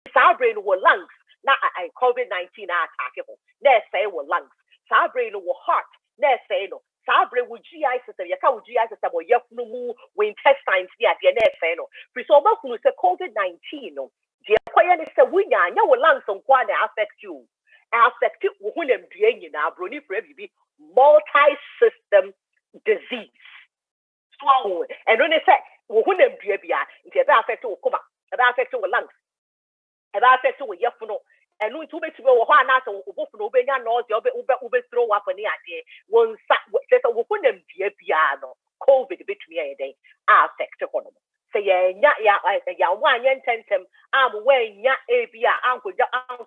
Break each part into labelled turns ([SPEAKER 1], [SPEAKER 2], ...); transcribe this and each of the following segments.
[SPEAKER 1] Sabre no lungs. Na COVID-19 attack ho. Na say wo lungs. Sabre no heart. Na say no. Sabre wo GI system. Ya ka wo GI system wo yefunu mu wo intestines dia de na say no. Fi so ba kunu say COVID-19 no. Je kwaya ne say wunya anya wo lungs nkwa na affect you. Affect wo hunem dua nyina broni fra bibi multi-system disease. So and when they say wo hunem dua bia nti e be affect wo koma, e be affect wo lungs. E be affect wo yefunu. And no to be to go one as a buffalo benya no ube throw up any idea. One says a woman piano, COVID between a day, affect economy. Say, ya one yen tentem, I'm weighing ya abia, uncle,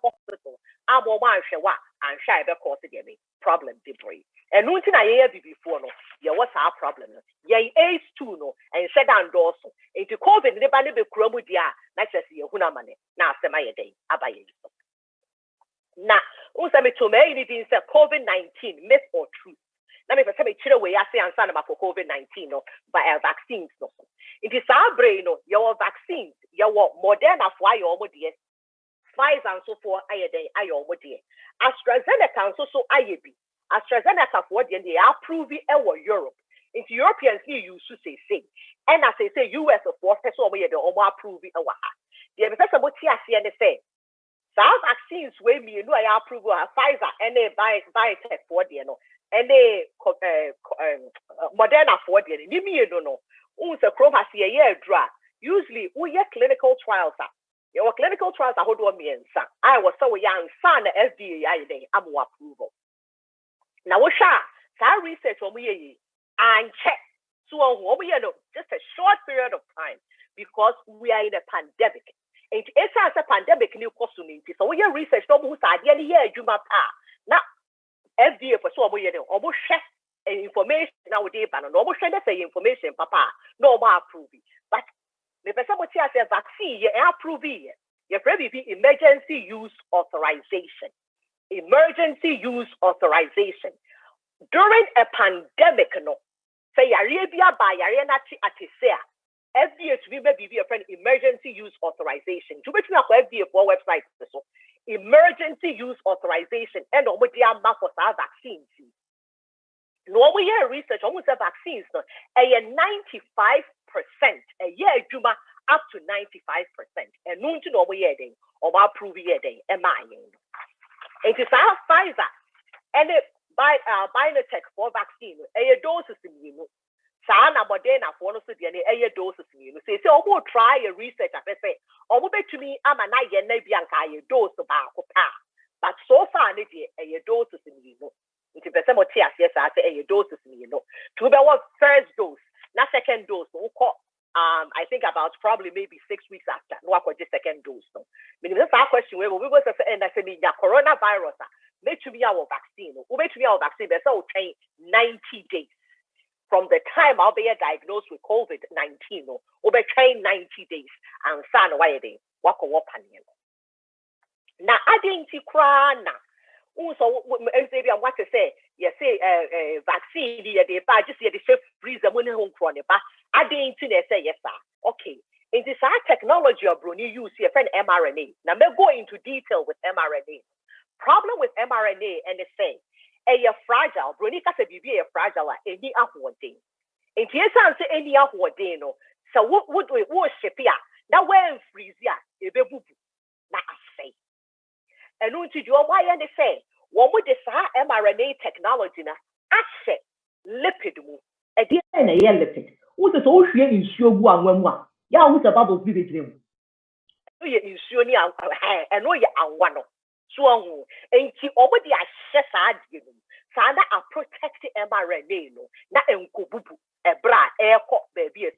[SPEAKER 1] hospital, I'm one shawa, and shy because again, problem debris. And no thing I hear before no, yeah, what's our problem? Yea, ace too no, and set down doors. Into COVID, the banner be chromodia, like I see a hunamane, now semi a day, abaye. Now, also me to me anything say COVID-19 myth or truth. Now me say me chire we ase answer na for COVID-19 no by vaccines no. It is our brain no your vaccines your Moderna for your omo de. Pfizer and so for aye your omo de. AstraZeneca and so aye bi. AstraZeneca for de they approve it Europe. Into Europeans you use to say. And as I say US for so omo de omo approve it ha. The be say mo ti ase ne say some vaccines wey me no I approve Pfizer and a biotech for the no and a Moderna for the ni me no unse chrome has a year draw usually we clinical trials your clinical trials are hold on me and I was so young son FDA I dey am approval now we sha some research on we and check so on we know just a short period of time because we are in a pandemic. It's a pandemic new community. So we have research no who's idea here juma pa. Now FDA for so we almost share information nowadays, but almost share the information, papa. No more approve. But the person what say vaccine, you approve it. You probably be emergency use authorization. Emergency use authorization. During a pandemic, no. Say Arabia by Ariana Atisea. FDA to be a friend emergency use authorization. To be FDA for website so emergency use authorization and what they are for our vaccines. No we hear research almost the vaccines no a 95% a year juma up to 95%. And no to know we hear day or approve year day am I it is our Pfizer and it by biotech for vaccine a doses in you. Sana Moderna for no so the any doses you say omo try a research I say omo to me am na ye na bianka ye dose ba ko pa but so far ne die a doses you know it be some tia say a doses you know to be what first dose na second dose we call I think about probably maybe 6 weeks after no akọ the second dose no meaning this question we will say and I say me coronavirus me to be our vaccine we to be our vaccine be say o train 90 days. From the time I'll be diagnosed with COVID-19, over 90 days, and son, why they walk on what panel. Now, I didn't see crana. Also, maybe I want to say, you say, vaccine, they buy just the freezer money home from it, but I didn't say, yes, sir. Okay. In this technology of Bruni, you see a friend mRNA. Now, me go into detail with mRNA. Problem with mRNA and the same. Fragile, Bronica said, be a fragile, any ahwarding. In case I say any ahwarding, so what would we worship here? That when freeze ya, a baby, not say. And no to do why and they say, what would the mRNA technology na asset lipid move? At the end, a year lipid. Who's the social issue one? Yeah, who's a bubble vivid dream? You issue and no, you're one. So, and she already assess Sana are protected mRNA, no, not enkububu, a bra, air cop, baby,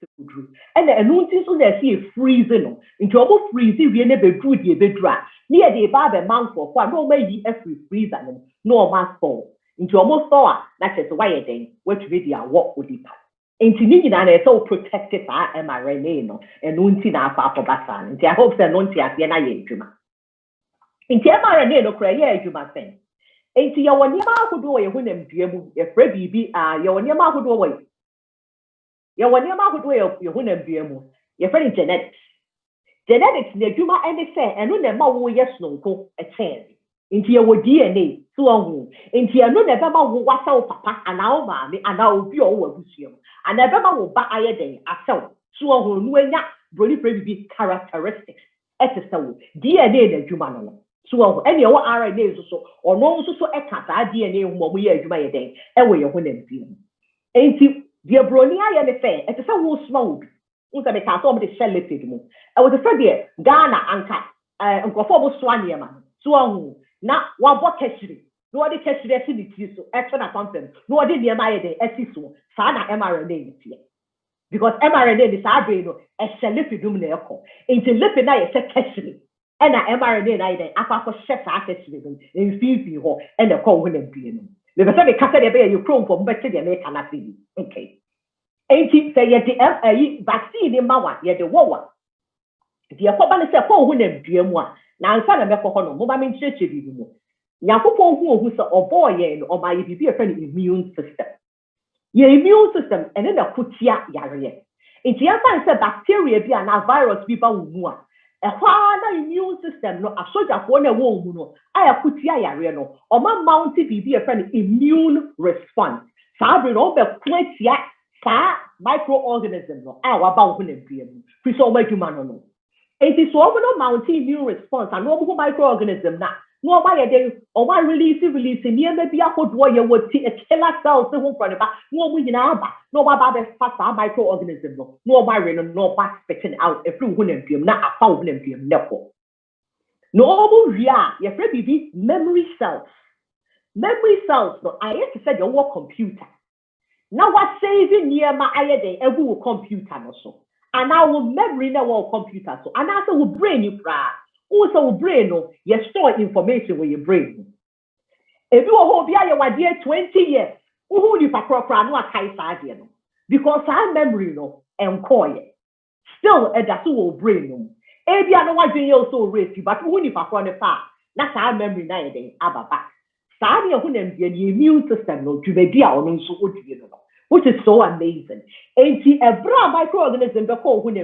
[SPEAKER 1] and the notice on the sea freezing into almost freezing, we never do the bed dry. Near the barber mouth for one, no maybe every freezer, no mass fall into almost 4 that is why a day, which video walk with it. Into Nina and so protected by mRNA, no, and Nuntina Papa Bassan, and I hope that Nuntia Siena Yajuma. In mRNA, no cry, you must say. Ain't your one yama who do a winning dream, a free baby, your one yama who do away. Your one yama who do your winning dream, your friend genetics. genetics na adwuma ene say eno na ma wo yes no nko eten nti ye wo DNA so hu nti eno na be ma wo wasa wo papa ana wo maame ana obi o wo abusua mu ana be ma wo ba ayeden asew so hu no anya broli prebi characteristics etisawo DNA na adwuma no so hu ene wo RNA so ono so eka ta DNA hu mo ye adwuma ye den ewe ye ho na mbi nti the broni aye ne say etisa wo sma wo unsa be ka so mo de shell lipid mu e wo de say de Ghana anka nkofo bo so aniema so hu na wa bo keshiri no wadi keshiri esi di ti so eto na something no wadi niema ye de esi so sa na mRNA ni tie because mRNA di sa brain no e shell lipid mu na ekọ nti lipid na ye se keshiri e na mRNA na ye de akwa share sa keshiri no enfifi ho e na ekọ ho na bie no le be say be kasa de be you chrome for mbete de me kana fi okay enti say ye the vaccine ma wa ye de wo wa the akoba ne say ko ho na bie mu a na nsa na mekọ ho no mo ba me ncheche bi mu yakopon hu say oboye no o ma ye bibi e fa immune system your immune system and then the kutia yare enti ya fan say bacteria bi na virus bi ba wo mu a na immune system no asoja ko na wo mu no aya kutia yare no o ma mount bibi e fa immune response sabe no be kutia sa microorganism no wa ba wo na bie mu fi so ma dwuma no it is so no mount immune response and no microorganism na no ba ye dey o ba release near be akodo ye woti a killer cells se ho front ba no mu nyina ba no ba be fast microorganism no ba re no ba spitting out every ho na biem na afa ho na biem na ko no mu ria ye free bibi memory cells no I have to say your computer now what saving near my ayede egu computer no so and our memory na our computer so and also we brain you pra also brain no you store information with your brain if you ho bia your wadie 20 years who ni pakra no akai saade no because our memory no enkoye still that's our brain no e bia no wadie you so race but who ni pakra ne fa na our memory na yeden ababa saade ho na mbia ni immune system no dwumadi a ono nso odwie no which is so amazing. And see a microorganism be called when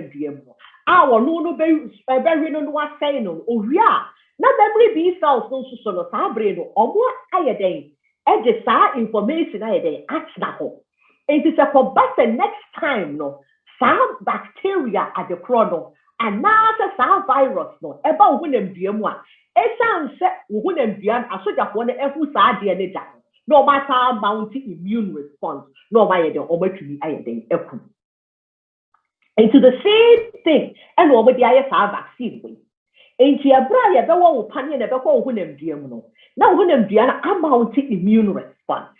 [SPEAKER 1] our no very no was saying no yeah. Now memory B cells no so no sabre or more higher day. And the sa information higher day at na ho. And it's a for the next time no some bacteria at the chrono and now some virus no about when them one. It sounds when them I saw that one every sad DNA down. No matter mounting immune response, no matter the ometry iodine. And to the same thing, and over the IFR vaccine way. And to a braya, the one who panion about who them no. Now, when them Diana mounting immune response.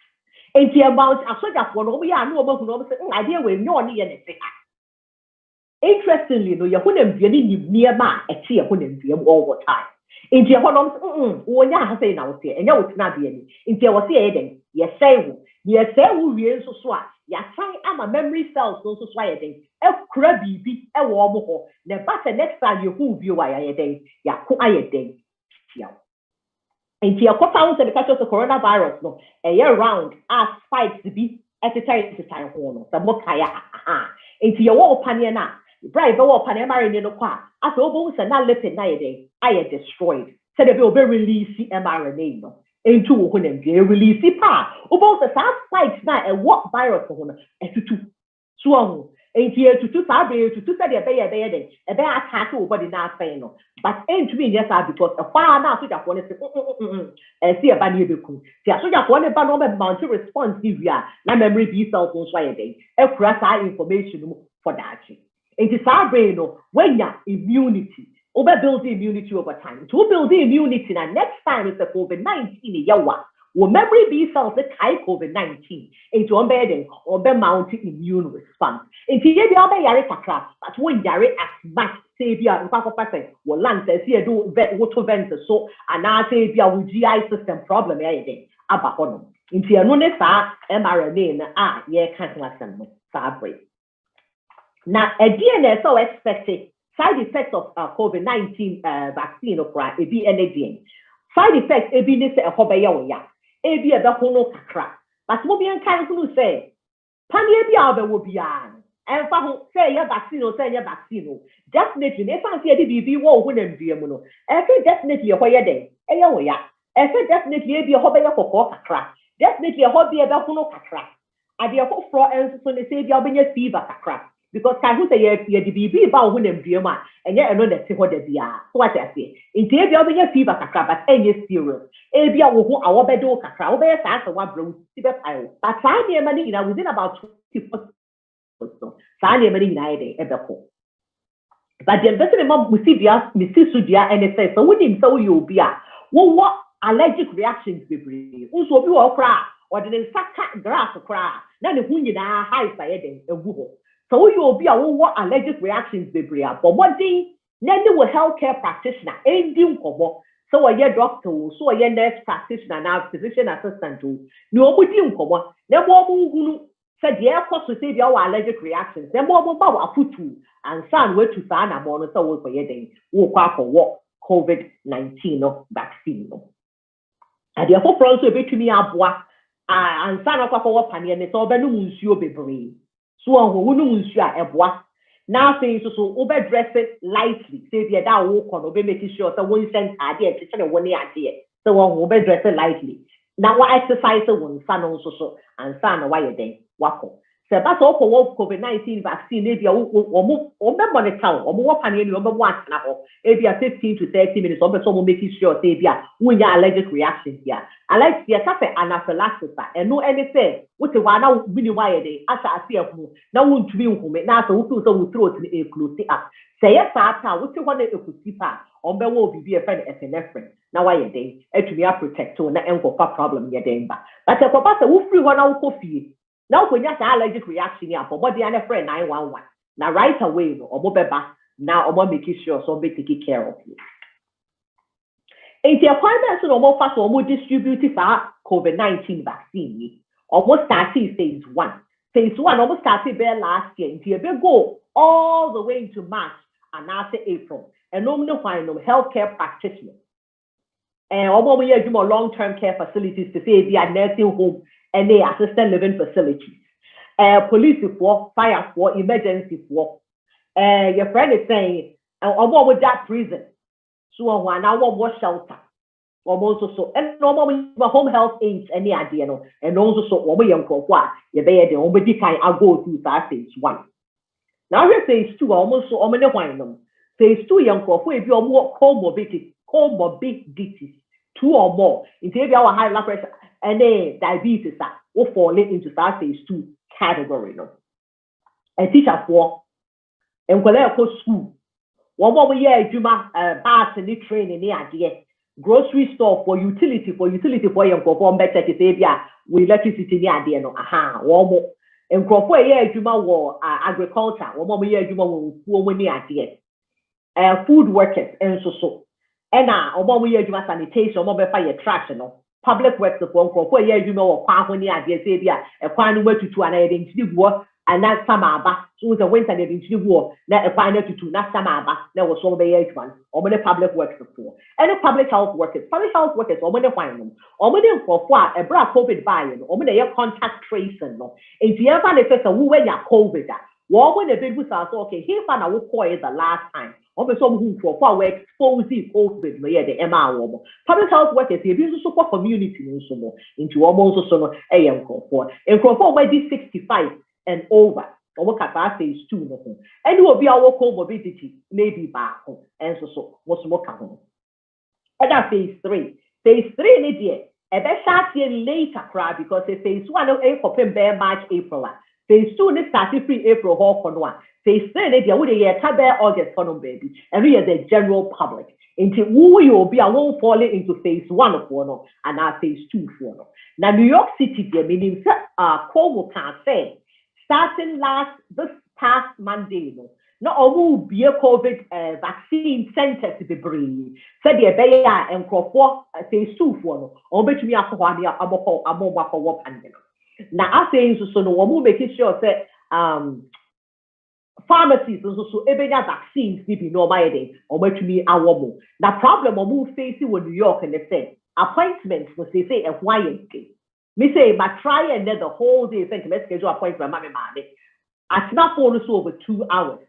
[SPEAKER 1] And to about a soldier for no, we are no about idea with no anything. Interestingly, no, you're when them near my a tear when them all the time. Inti honom wonya ha say na wo se enya wo tena be ani inti wo se eden ye say wo wie so a ya san ama memory cells so yeden e kura bibi e wo mo ho na ba se next time you hu bi wa ya yeden ya ko ayeden tia inti akota wo se the catch of coronavirus no e year round as spikes bi etitare ho no sabo kaya inti ye wo panie na bribe wo panie mare ni no kwa aso obo se na lipid na yeden I destroyed. So they will be releasing mRNA no into when they release pa. About the spikes now and what virus on to so and here to sabe to say they attack over the now saying no. But ain't me yes because a far now so that one say see a bani be cool. So that one ba no mount response here na memory B cells on so yede. E kura information for that. It is our brain no when ya immunity build the immunity over time. To build the immunity, now next time it's a COVID-19 yawa. Well, memory B cells that type COVID-19 into embedding or be mounting immune response. Into ye be obe yare kakra, but when yare as much say be a person will land says here do water vent so and now say be a GI system problem anything about one. Into your no mRNA na ye can't listen no fabric. Now a DNA so expected. Side effects of COVID-19 vaccine or anything. Side effects ebi ne se ehobeye wo ya. Ebi ebe hono kakra. But mo bi an kan kunu say, panie bi a obewo bia. and say your vaccine or say your vaccine. Definitely, they fancy a DB war wouldn't be a mono. I say definitely a hoya day. I say definitely be a hobby for crack. Definitely a hobby about no crack. I be a whole floor and so they say you're being a fever crack. Because I who say you're the BB about wouldn't be a man, and yet I know that what they are. What I say. In case you're being a fever crack, but any serious. Ebia wo our bedo kakra, we say as one bro, but time money within about 24 so saa nneɛma no nyinaa yɛ dɛn ɛbɛkɔ but deɛ mpɛ sɛ mema mesi so dua ɛne sɛ sɛ wonim sɛ woyɛ obi a wowɔ allergic reactions bebree nso obi wɔ koraa ɔde ne nsa ka glass koraa na ne ho nyinaa hives ayɛ dɛn ɛgu hɔ sɛ woyɛ obi a wowɔ allergic reactions bebree a bɔ mmɔden na ne wɔ healthcare practitioner ɛndi nkɔmmɔ so wɔyɛ doctor so wɔyɛ nurse practitioner na physician assistant o ne wɔn di nkɔmmɔ na wɔn hunu sɛ deɛ ɛkɔ so sɛ deɛ ɔwɔ allergic reactions na wɔn ba wɔ afutu ansa na wɔatu saa na wɔn no sɛ wɔkɔyɛ den wɔkɔ akɔwɔ COVID-19 no vaccine no adeɛ foforɔ nso ebetumi aboa ansa na ɔkɔ akɔwɔ paneɛ ne sɛ ɔbɛnum nsuo bebree so wɔnum nsuo a ɛboa na afei nso so wobɛdress lightly sɛ deɛ da wɔkɔ no wobɛmake sure sɛ wɔn nhyɛ ntaadeɛ ɛkyekyɛ ne wɔn ne adeɛ sɛ wobɛdress lightly na wɔ exercise wɔn nsa no nso so ansa na wayɛ den wakɔ sɛ ba sɛ ɔkɔ wɔ COVID-19 vaccine ebi a wɔn bɛ monitor wɔn wɔ paneɛ ni wɔn bɛ bɔ atena hɔ ebi a 15 to 30 minutes wɔn bɛ sɛ wɔn make sure sɛ ebi a wɔnyɛ allergic reactions bi a allergic yɛ kafɛ anaphylaxis a ɛno ɛne sɛ wote hɔ a na bi ni wayɛ den ahyɛ ase ɛho na wɔntumi nhome na asɛ wotu sɛ wo throat no ɛclose up sɛ yɛ saa ta a wote hɔ na ɛkusi pa a wɔn bɛ wɔ bibi ɛfɛ no epinephrine na wayɛ den atumi aprotect wo na ɛnkɔfa problem yɛ den ba but ɛkɔba sɛ wofiri hɔ na wokɔ fie now when you have allergic reaction here, for body and a friend 911. Now right away, no, or beba, now or making sure somebody taking care of you. In the appointments, no more fast or more distributed for COVID-19 vaccine. Almost started phase 1. Phase 1 almost started there last year. Until you go all the way into March and after April. And normally find them healthcare practitioners. And although we have more long-term care facilities to say they are nursing home and they assisted living facilities. Police for, fire for, emergency for. Your friend is saying, what with that prison? So one hour more shelter. Almost so, and normally home health aides any idea no, and also so what we young for what you bear the only kind I go through that phase 1. Now we phase 2 almost so many wine them. Phase 2 young for if you are more comorbidities 2 or more. If you have high blood pressure and then diabetes will fall into that phase 2 category. No, and teacher for and collect school. One more year, you must pass and train in the idea. Grocery store for utility for young perform better to say, yeah, with electricity in the idea. No, one more. And for a year, you must agriculture. One more year, you must the idea. Food workers and so. And now, one year, you must sanitation, one more fire trash. No. Public works the phone for a year, you know, when the idea say, yeah, a final word to an identity war, and that's summer back. So the winter identity war, not a final to two, not summer back. There was so many one, or many public works before. And the public health workers, or when they find them, or when they for what a bra COVID buying, or when they have contact tracing. If you ever say, who when you're COVID, what when the people say, okay, here's what I will call it the last time. Over some who for we expose COVID, the MR public health workers, they use support community into almost so a young for and for where this 65 and over. Or at phase 2, and it will be our comorbidity, maybe back home, and so what's more common. And that's phase 3. Phase 3 in a year, a best start year later, cry because phase 1 of April, March, April. Phase 2 is started free April, Hawk on 1. Phase 3, they would a August for baby, and we are the general public. Into who will be, I won't fall into phase 1 of one, and our phase 2 for. Now, New York City, meaning Cuomo can say, starting this past Monday, no, or be a COVID vaccine center to be breathed. Said the Bayer and Crawford phase 2 for, or bet me up one year, I'm for what and now, I say, so no one making sure that pharmacies also every vaccines need be normal day or to me our more. The problem or move facing with New York and they say appointments was they say a YNK. Me say, but try and then the whole day think let's schedule appointment, mommy. At na phone so over 2 hours.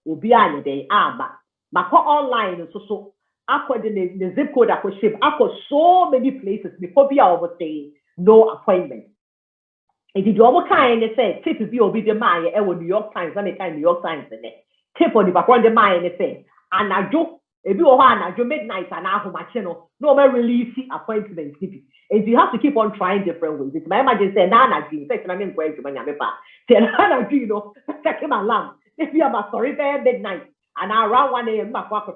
[SPEAKER 1] Obi anye day ama. Mako online so according the zip code I could ship. I could so many places before be over saying no appointment. If you do all kind of say tip be obi the Maya New York Times and the kind New York Times in it. Tip on the background the Maya anything. And I joke if you are midnight and I have my channel, no more release appointment. And you have to keep on trying different ways. It's my imagine say Nana dream, say I mean going to my neighbor. Say Nana dream, you know, second alarm. If you are sorry there midnight and around 1 a.m. my work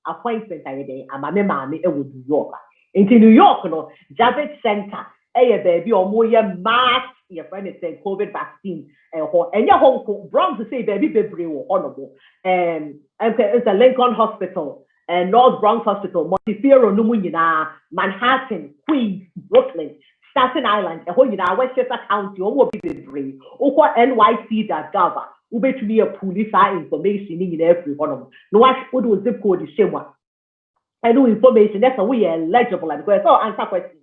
[SPEAKER 1] appointment day and my mammy it would New York. Into New York, you know, Javits Center. Hey, baby, or more mass, your friend is saying COVID vaccine, and your home Bronx to say, baby, baby, honorable. And it's a Lincoln Hospital, and North Bronx Hospital, Montefiore, Numina, Manhattan, Queens, Brooklyn, Staten Island, and Westchester County, or will be baby, or NYC.gov, who bet to be a police information in every one of them. No, I put a zip code, the same one. I know information, that's how we are eligible, because answer questions.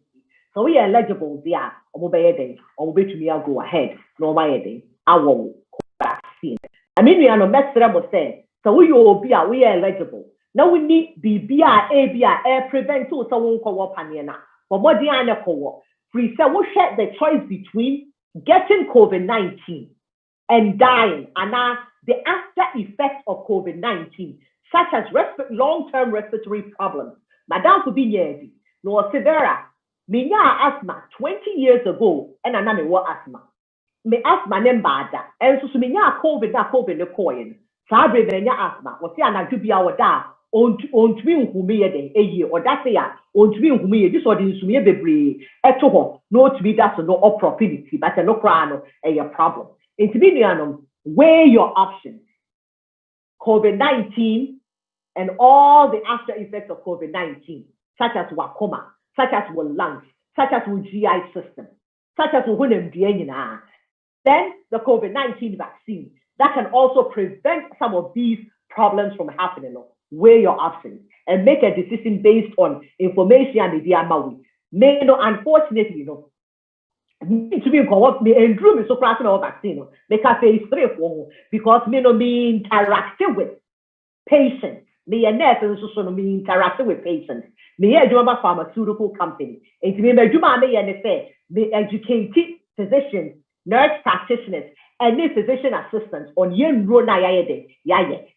[SPEAKER 1] So we are eligible there, or to me, I'll go ahead. No, my day, I will vaccine. I mean, we are no message was saying, so we are eligible. Now we need BBR, ABR, air prevent to someone call up Paniana. But what the other call free, so we share the choice between getting COVID-19 and dying, and now the after effects of COVID-19, such as long-term respiratory problems. Madame could be near no severe. Me asthma 20 years ago, and I know asthma. Me asthma nem bad, and so me COVID the coin. Sabre the asthma. What ya na to be our da on twin who me a year or that year on twin who me this or the sumia bebre eto no to be that's no opportunity, but no crano a problem. It's be weigh your options. COVID-19 and all the after effects of COVID-19, such as wakoma, such as with lungs, such as with GI system, such as with then the COVID-19 vaccine that can also prevent some of these problems from happening. Weigh your options and make a decision based on information and the Maui. Unfortunately, to be co-op me and drew me so crashing our vaccine because phase 3 because me interacting with patients. Me and nurse and so me interacting with patients. Me a pharmaceutical company. And to me me educated physicians, nurse practitioners, and the physician assistants on yen rona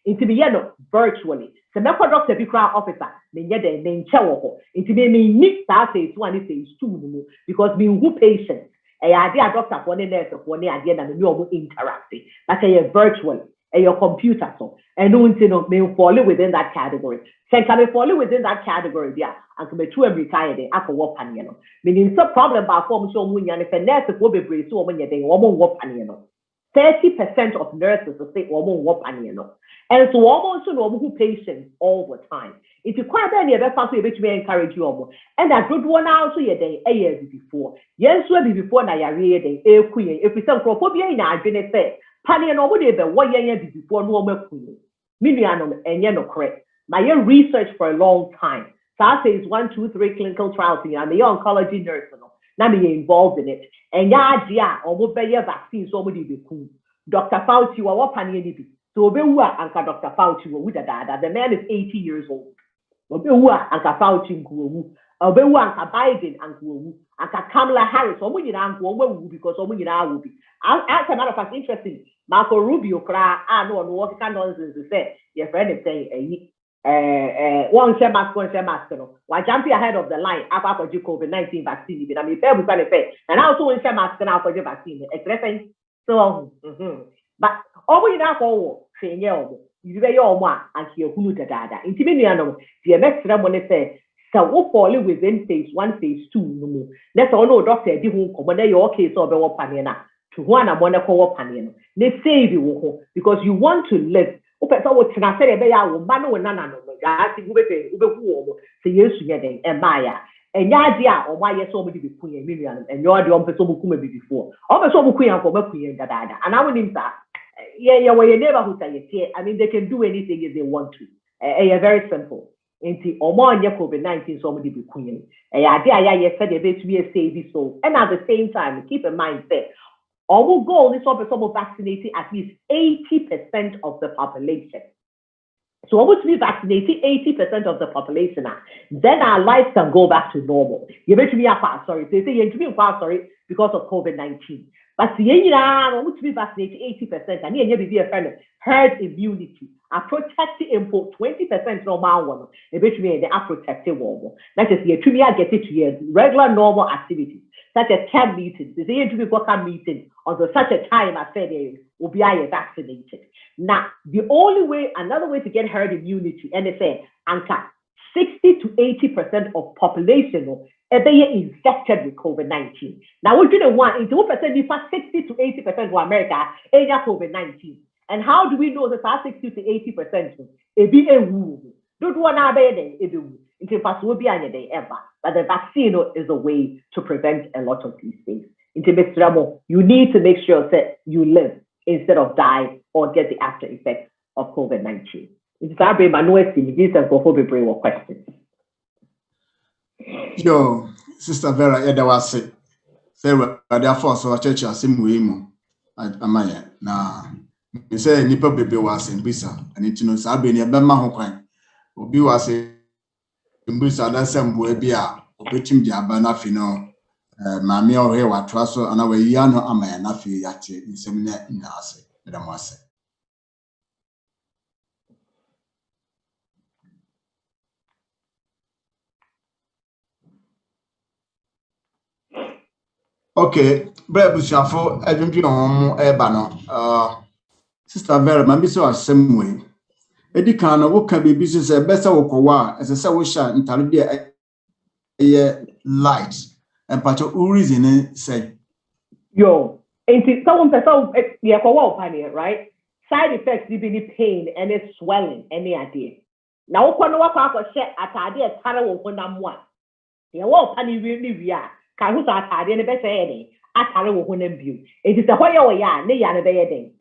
[SPEAKER 1] into me virtually. So my doctor be officer, me yede me nchewo. Into me need that phase 1 phase 2 because me who patients. A doctor for the nurse for the idea that you interacting. That's a virtual. Your computer so and no may fall within that category. Can we fall within that category? Yeah, and come to every retired after work panel. Meaning some problem about form so when you nurse will be brave so when you're doing work panel. 30% of nurses will say work panel. And so almost no patients all the time. If you quite any other family which may encourage you and that good one also your day a year before. Yes, will be before na your day a queen. If we sell crophobia in our gene say. Pani no body be what year before no more queen. Million and no correct. My research for a long time. So I say it's 1, 2, 3 clinical trials here. I'm a oncology nurse. Now me involved in it. And yeah, or will be vaccine somebody be cool. Dr. Fauci or what pani be. So be who anka Dr. Fauci with that. The man is 80 years old. Obe who anka Fauci nkuwu. Obe who anka Biden nkuwu. Anka Kamala Harris. Omo nyina nkuwu because omo nyina will be. As a matter of fact, interesting. Marco Rubio cry, no what kind of nonsense to say. Your friend is saying, one share mask, no. Why jumping ahead of the line after COVID-19 vaccine? I mean, fair can say, and I also share mask now for the vaccine. So, but all we now for saying, you very all one and here who the data. Intimidiano, the next one say, so we fall within phase 1, phase 2. No, that's all. No doctor, the who come on your case or the panena. To one and one call panel. They save you because you want to live. Open so what I say about Mano and Nana. I think so yes, and Maya. And Yadia or why so many between a million and you're the only person before. Almost all queen for Queen that. And I will name that. Yeah, well, you never who say it. I mean, they can do anything if they want to. Very simple. Into or more COVID-19 somebody be queen. Yeah, said a bit to be a save so. And at the same time, keep in mind that. Our goal is to vaccinate at least 80% of the population. So once we vaccinate 80% of the population, then our lives can go back to normal. You bet me sorry. They say you're sorry because of COVID-19. But once we vaccinate 80%, and you be a friend herd immunity. I protect import 20% normal one. You bet me they are protected one. That is you get it to your regular normal activities, such as camp meetings. They say you to go camp meeting until such a time as said will be vaccinated. Now, the only way, another way to get herd immunity, and they say, anchor 60 to 80% of population are infected with COVID-19. Now, we're doing one into 60 to 80% of America are COVID-19. And how do we know that 60 to 80% it be a woo? Don't want to be a woo. Until fast will be any day ever. But the vaccine is a way to prevent a lot of these things. You need to make sure that you live instead of die or get the after effects of COVID-19. It's our brain, but no estimate. This is for brain or questions.
[SPEAKER 2] Yo, Sister Vera, there was it. Sarah, therefore, so a church as him with him. Amaya. Now, you say Nipper baby was in Bisa, and it knows I've been a Bama Hokwan. Obi was in Bisa, that's some way be a between the Abanafino. Mammy or here what Trasso and our Yano Amaya Nafi Yati in Seminar in Nase, Madame was. Okay, Brad Bushafo, I don't know Ebano. Sister Vera, maybe so the same way. Eddie can work can be business a better work as a Sawisha in Talibia light and part of reason say.
[SPEAKER 1] Yo, and someone right? Side effects, you pain, any swelling, any idea. Now, when what I share at idea, Tara will one. You won't penny really we are. Can at the best any? At Tara will view. It is a way away, nay, and a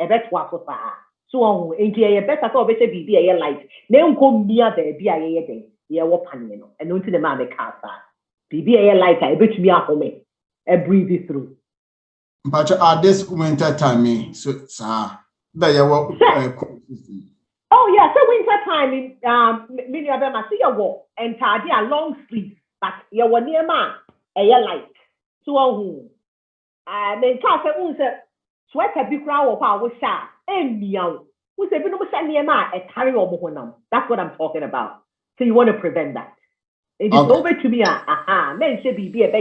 [SPEAKER 1] bet what for far. So, in a better for better be a light. Never come near the be a day. Yeah, what penny, and no to the mammy casa. Be a light, I bet me up for me. And breathe it through.
[SPEAKER 2] But at this winter time, so, sir, there you walk.
[SPEAKER 1] Oh, yeah, so winter time, many of them are see your walk and tardy a long sleep, but you were near man, a light. So, then Casa sweat a big crowd of our sharp and meow. Who said, no, near man, a carry over. That's what I'm talking about. So, you want to prevent that. It is over to me, men should be a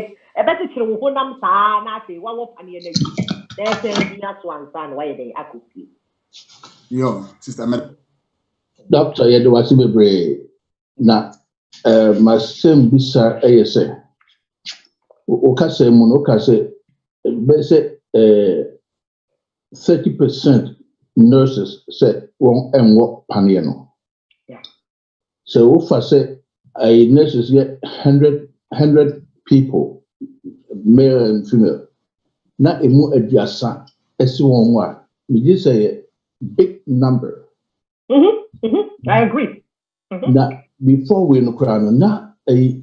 [SPEAKER 1] better children who nam sa, not say, one of any energy. There's a one son, why they are cooking.
[SPEAKER 2] Yo, Sister
[SPEAKER 3] Doctor, you do a brave. Now, my same bisa ASA. Okase monokase, base 30% nurses said wrong and what paniano.
[SPEAKER 1] Yeah.
[SPEAKER 3] So if I say a nurses get 100 people, male and female. Not a more adjacent as one. We just say a big number.
[SPEAKER 1] I agree.
[SPEAKER 3] Now, before we know crown, not I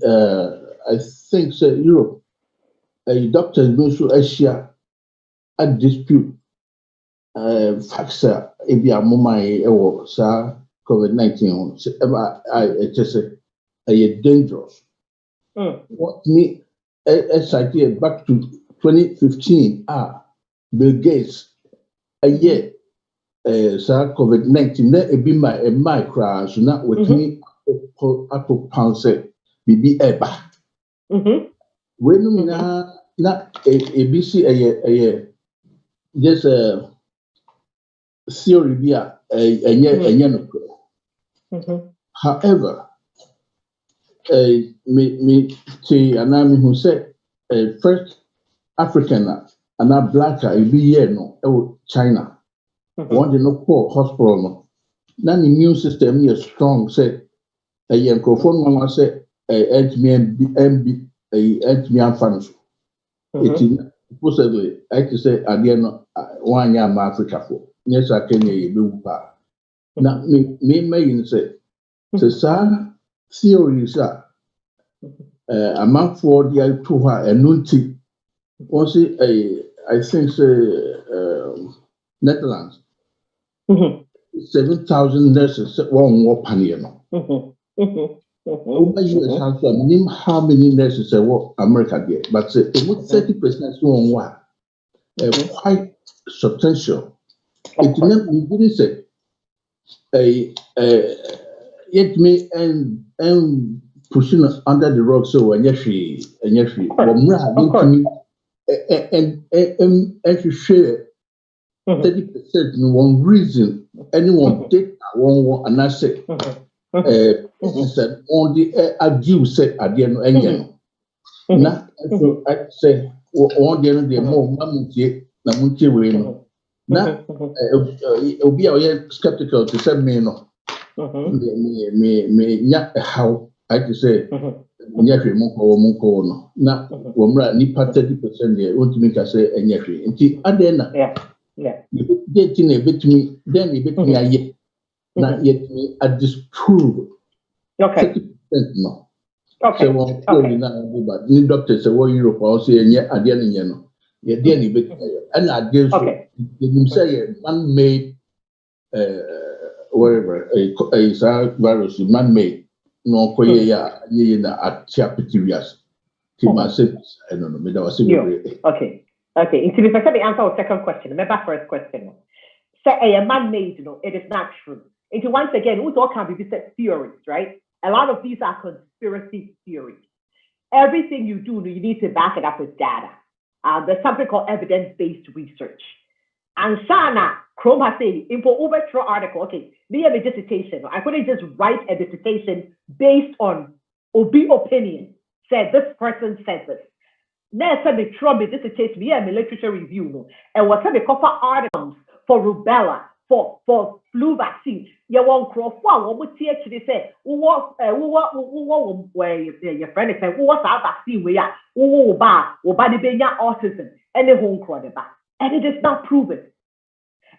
[SPEAKER 3] think so Europe, a doctor is going to Asia a dispute. Faxa, if you are Mumai or Sa COVID-19, I just say a dangerous. What me as idea back to 2015 Bill Gates a year COVID-19 na be my crash not with me to pounce BB eba when not ABC a just a theory be a however me say anami who said first African and black be here no China. One did not call hospital no. Nan immune system is strong. Say a Yonkophone mama say a fans. It is supposedly I to say again 1 year Africa for. Yes, I can be pa. Now me say sir theories are a month for the 2 and nunti. Was it I think Netherlands. 7,000 nurses one more panel. Over US has name how many nurses America get, but almost 30% one one. Quite substantial. It didn't say yet me and pushing us under the rug so and yes she and share 30% in one reason anyone did one and I say said on the argue say at the end now I say on the end more mamuti na munti we no na obi a skeptical to say me no me nya how I to say nyahwe monko no na womra nipa 30% there want to make us say nyahwe nti adena they tin e betumi then e betumi aye na yet me a disprove 30% no so one na but the doctor say what Europe also nya adena nya no ye dey ni betumi and adena so you say man made whatever a virus man-made no koye ya na atiapitivias timasepis I don't know me that was
[SPEAKER 1] okay into the second answer our second question remember first question say a man-made it is not true into once again we all can be theories right a lot of these are conspiracy theories everything you do you need to back it up with data there's something called evidence-based research and Sana Chrome has said in for overthrow article, okay, me have a dissertation. I couldn't just write a dissertation based on opinion. Said this person said this. Now said the Trump dissertation, me have a literature review, no, and what the cover articles for rubella, for flu vaccine. You want crop what would actually say, your friend said, what's our vaccine we are, the autism, and the home crowd back. And it is not proven.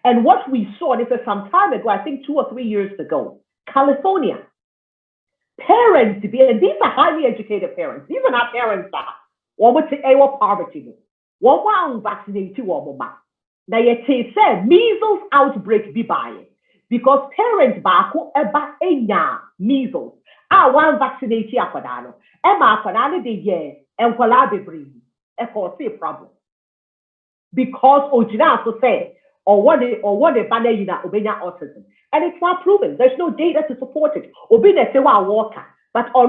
[SPEAKER 1] And what we saw, this is some time ago, I think 2 or 3 years ago, California. Parents, and these are highly educated parents. These are not parents that want to say poverty. One want vaccinate you or mama. Now you say measles outbreak be by because parents back eba enya measles. I want vaccinate you for that. Emma for that the year and for that bring a problem. Because Ojina to say or what the banner you that obenya autism. And it's not proven. There's no data to support it. Obina say wa walker. But or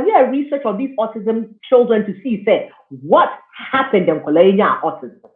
[SPEAKER 1] yeah, research on these autism children to see say what happened in Kolenya autism.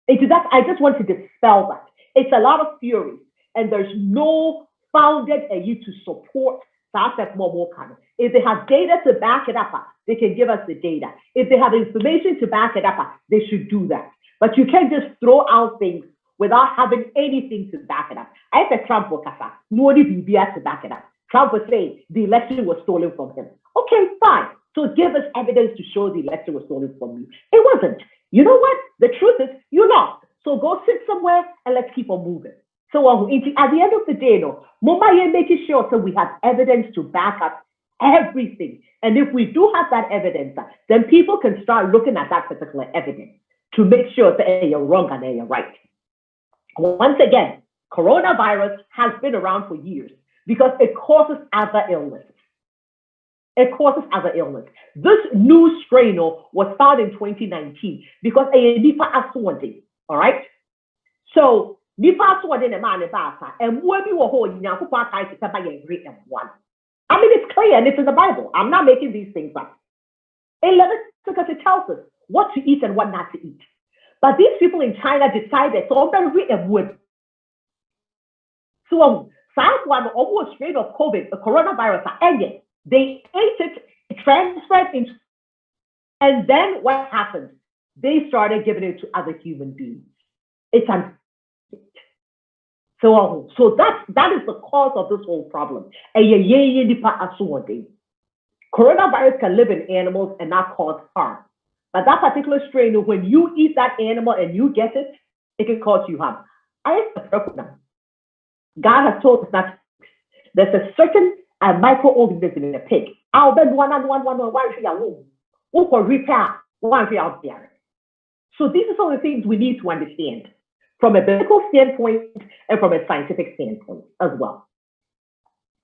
[SPEAKER 1] Into that, I just want to dispel that. It's a lot of theories, and there's no founded you to support that more kind of. If they have data to back it up, they can give us the data. If they have information to back it up, they should do that. But you can't just throw out things without having anything to back it up. I said Trump will kasa. Nobody BBS to back it up. Trump was saying the election was stolen from him. Okay, fine. So give us evidence to show the election was stolen from you. It wasn't. You know what? The truth is you lost. So go sit somewhere and let's keep on moving. So at the end of the day, Mumbai making sure so we have evidence to back up everything. And if we do have that evidence, then people can start looking at that particular evidence to make sure that hey, you're wrong and hey, you're right. Once again, coronavirus has been around for years because it causes other illnesses. It causes other illness. This new strain was found in 2019 because a nipa aswante. All right. So nipa aswante na man basa and we wo ho nyankopon kai to ba ye great and one. I mean it's clear and it's in the Bible. I'm not making these things up. Because it tells us what to eat and what not to eat. But these people in China decided so I'm going to read a word. So South one almost strain of COVID, a coronavirus, they ate it, transferred into, and then what happened? They started giving it to other human beings. It's so that is the cause of this whole problem. Coronavirus can live in animals and not cause harm. But that particular strain, when you eat that animal and you get it, it can cause you harm. God has told us that there's a certain microorganism in a pig. I'll bend one. For repair one out there. So these are some of the things we need to understand from a medical standpoint and from a scientific standpoint as well.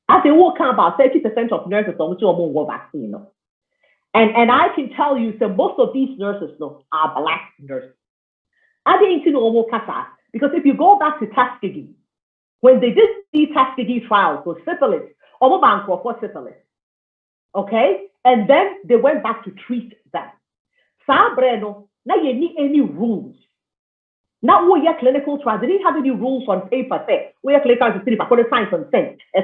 [SPEAKER 1] As they will count about 30% of nurses on vaccine. And I can tell you that most of these nurses are Black nurses. I didn't know because if you go back to Tuskegee, when they did these Tuskegee trials for syphilis, for syphilis, okay, and then they went back to treat them. Now you need any rules. Now we have clinical trials. They didn't have any rules on paper. We have clinical trials. Science on sense. We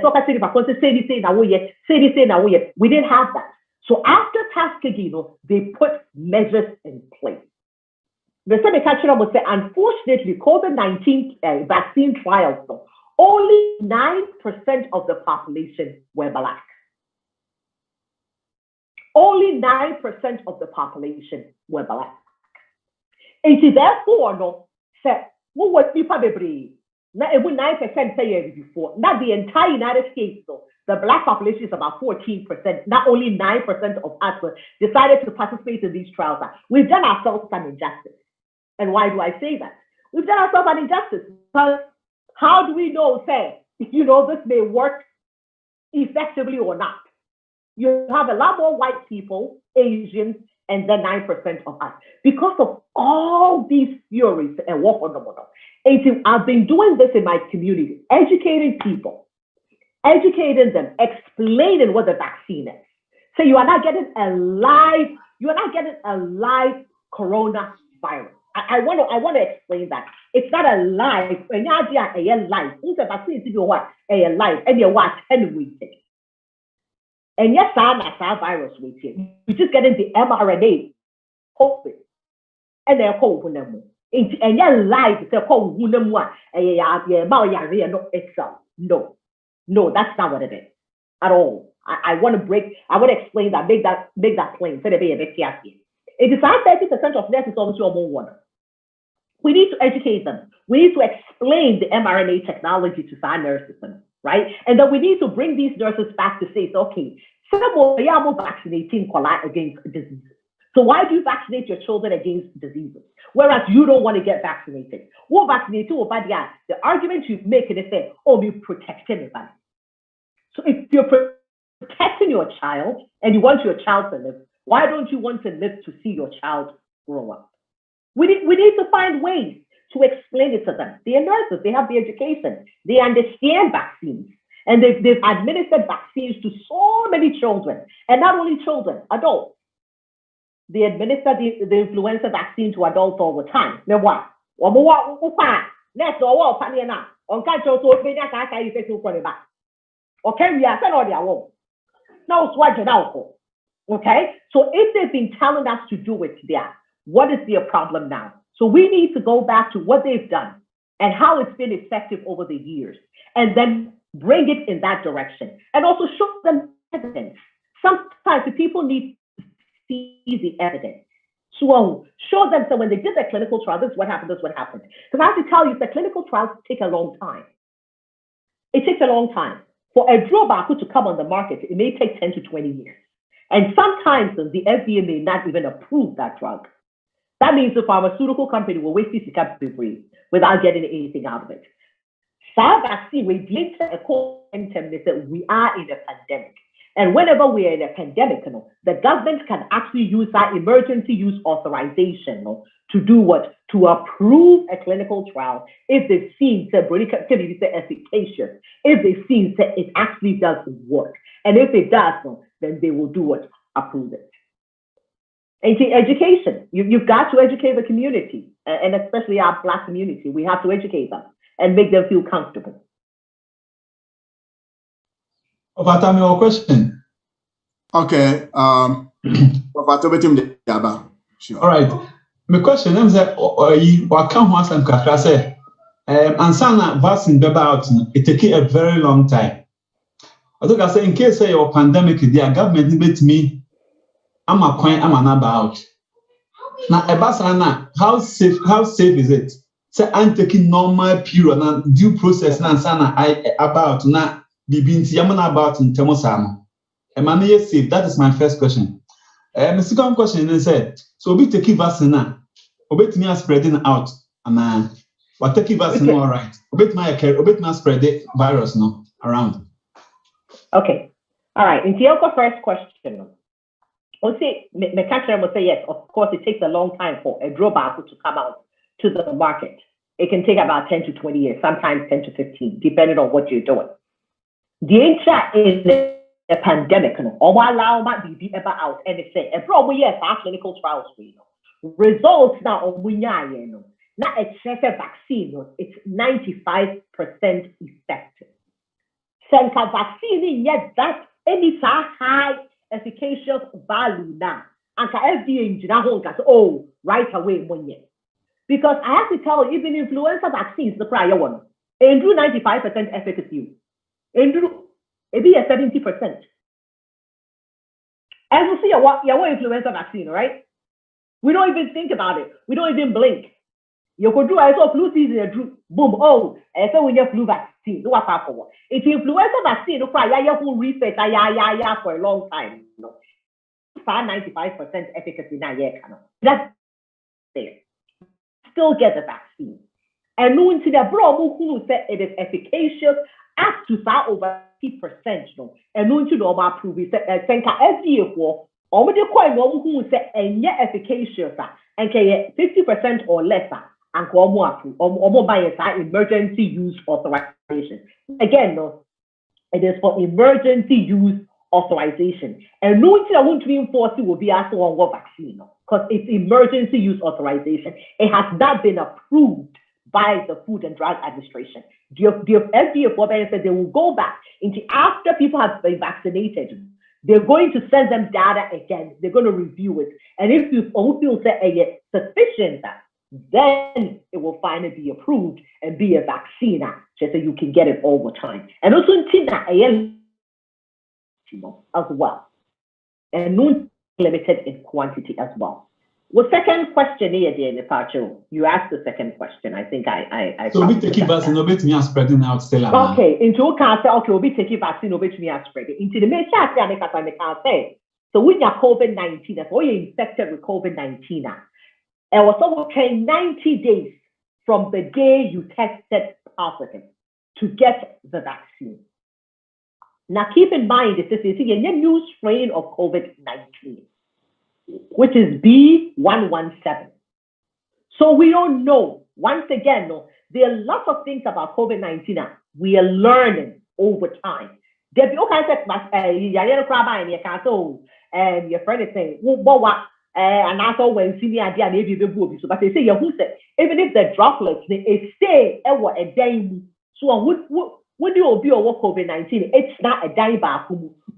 [SPEAKER 1] didn't have that. So after Tuskegee, they put measures in place. The same country would say, unfortunately, COVID-19 vaccine trials, only 9% of the population were Black. Only 9% of the population were Black. And therefore, said, what was people be? Now, it would 9% say before. Not the entire United States, though. The Black population is about 14%. Not only 9% of us decided to participate in these trials. We've done ourselves some injustice. And why do I say that? We've done ourselves an injustice because how do we know, say, this may work effectively or not? You have a lot more white people, Asians, and then 9% of us. Because of all these theories and work on them. I've been doing this in my community, educating people, educating them, explaining what the vaccine is. So you are not getting a live coronavirus. I want to explain that. It's not a live, a live. Who's the vaccine to do what? A live, and you watch attenuated. And yes, our virus waiting. We're just getting the mRNA, hoping, and they're called them. And yeah, live, they're called Wunamwa, no, that's not what it is at all. I want to explain that, make that plain. So they be a bit careful. It is 30% of nurses almost more water. We need to educate them. We need to explain the mRNA technology to our nurses, right? And then we need to bring these nurses back to say, okay, some are vaccinating against diseases. So why do you vaccinate your children against diseases? Whereas you don't want to get vaccinated. The argument you make is say, we protect everybody. So if you're protecting your child and you want your child to live, why don't you want to live to see your child grow up? We need to find ways to explain it to them. They are nurses, they have the education, they understand vaccines, and they've administered vaccines to so many children, and not only children, adults. They administer the influenza vaccine to adults all the time. Now what? Okay, so if they've been telling us to do it there, what is their problem now? So we need to go back to what they've done and how it's been effective over the years, and then bring it in that direction. And also show them evidence. Sometimes the people need to see the evidence. So show them, so when they did the clinical trial, this is what happened, Because I have to tell you, the clinical trials take a long time. It takes a long time. For a drug to come on the market, it may take 10 to 20 years. And sometimes the FDA may not even approve that drug. That means the pharmaceutical company will waste this without getting anything out of it. Vaccine, we are in a pandemic. And whenever we are in a pandemic, the government can actually use that emergency use authorization to do what? To approve a clinical trial if they've seen that efficacious, if they've seen that it actually does work. And if it does, then they will do what? Approve it. And education, you've got to educate the community, and especially our Black community. We have to educate them and make them feel comfortable.
[SPEAKER 4] Over your question.
[SPEAKER 2] Okay. Sure.
[SPEAKER 4] All right. My question is that what can one say? Ansana vaccine out, it takes a very long time. I think I say in case your pandemic, the government bet me. I'm an about. Now, Ebasana, how safe is it? Say I'm taking normal period and due process na sana about na bibinti yamana about in Temosamo. Am I safe? That is my first question. My second question is so we take vaccine now. obetumi spreading out and what take vaccine all right. Obetumi spread the virus no around.
[SPEAKER 1] Okay. All right. Into your first question. I'll say, Mekachara will say yes. Of course, it takes a long time for a drawback to come out to the market. It can take about 10 to 20 years, sometimes 10 to 15, depending on what you're doing. The intra is a pandemic, or allow might be ever out, and it's a problem. Yes, our clinical trials, results now on Winya, not a vaccine, it's 95% effective. Senka vaccine, yes, that's any high efficacious value now. And FDA in general, oh, right away, 1 year. Because I have to tell you, even influenza vaccines, the prior one, and do 95% efficacy. And do it be a 70%. As you see, your influenza vaccine, right? We don't even think about it. We don't even blink. You could do a flu season, boom, oh, and so when you flu vaccine, do what for? It's influenza vaccine, no cry, you full research, for a long time. No, 95% efficacy now, that's there. Still get the vaccine. And known to the bro who said it is efficacious up to over 50%. No, and known to the approve it. Think FDA for or the coin who said and yet efficacious and can 50% or less. And go more approve or more by emergency use authorization. Again, no, it is for emergency use authorization. And no one I want to reinforce it will be also on what vaccine, because it's emergency use authorization. It has not been approved by the Food and Drug Administration. The FDA said they will go back into after people have been vaccinated. They're going to send them data again. They're going to review it. And if you feel that sufficient, then it will finally be approved and be a vaccine so you can get it all the time. And also as well. And not limited in quantity as well. Well, second question here, dear Pacho. You asked the second question. I think I
[SPEAKER 4] so we take vaccine, no bet me spreading out still.
[SPEAKER 1] Okay, into account, okay, we take vaccine, no bet me spreading. Into the main chat, I can say. So with your COVID-19, that's why you're infected with COVID-19 now. It was over 90 days from the day you tested positive to get the vaccine. Now, keep in mind, this is a new strain of COVID-19, which is B117. So we don't know. Once again, there are lots of things about COVID-19 we are learning over time. There be all kinds of and your friend is saying, and also when senior idea maybe the book, but they say who said even if the droplets they stay a day, so when you be over COVID-19, it's not a day back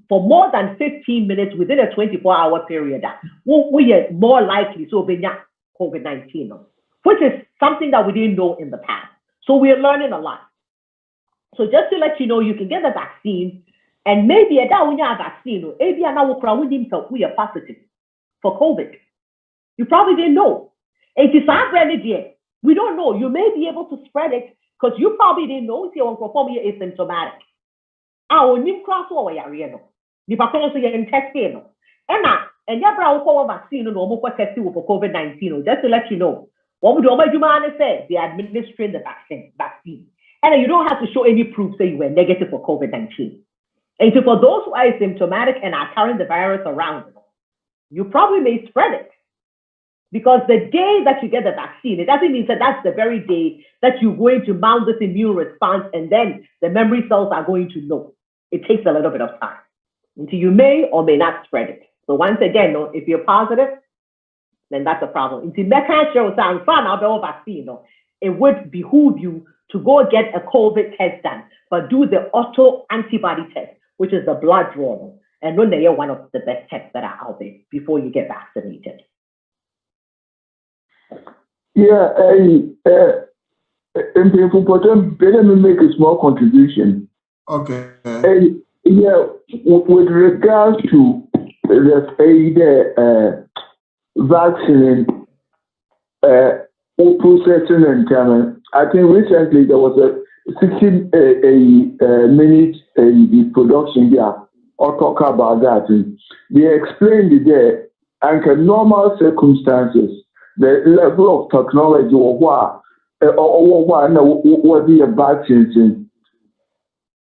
[SPEAKER 1] for more than 15 minutes within a 24-hour period. We are more likely to be COVID-19, which is something that we didn't know in the past. So we are learning a lot. So just to let you know, you can get the vaccine, and maybe a vaccine, maybe we are positive for COVID. You probably didn't know. It is our branded. We don't know. You may be able to spread it because you probably didn't know if you're asymptomatic. Our new cross over area. You probably get tested. And your brown vaccine no more testing for COVID-19. Just to let you know, what we do, say they are administering the vaccine. And you don't have to show any proof that you were negative for COVID-19. And so for those who are asymptomatic and are carrying the virus around, you probably may spread it. Because the day that you get the vaccine, it doesn't mean that that's the very day that you're going to mount this immune response and then the memory cells are going to know. It takes a little bit of time until you may or may not spread it. So once again, if you're positive, then that's a problem. It would behoove you to go get a COVID test done, but do the auto antibody test, which is the blood draw. And when they are one of the best tests that are out there before you get vaccinated.
[SPEAKER 5] Yeah, let me make a small contribution.
[SPEAKER 2] Okay.
[SPEAKER 5] Yeah, with regards to the vaccine processing and time, I think recently there was a 60-minute production here. Or talk about that. They explained it there, and in normal circumstances, the level of technology or what the vaccines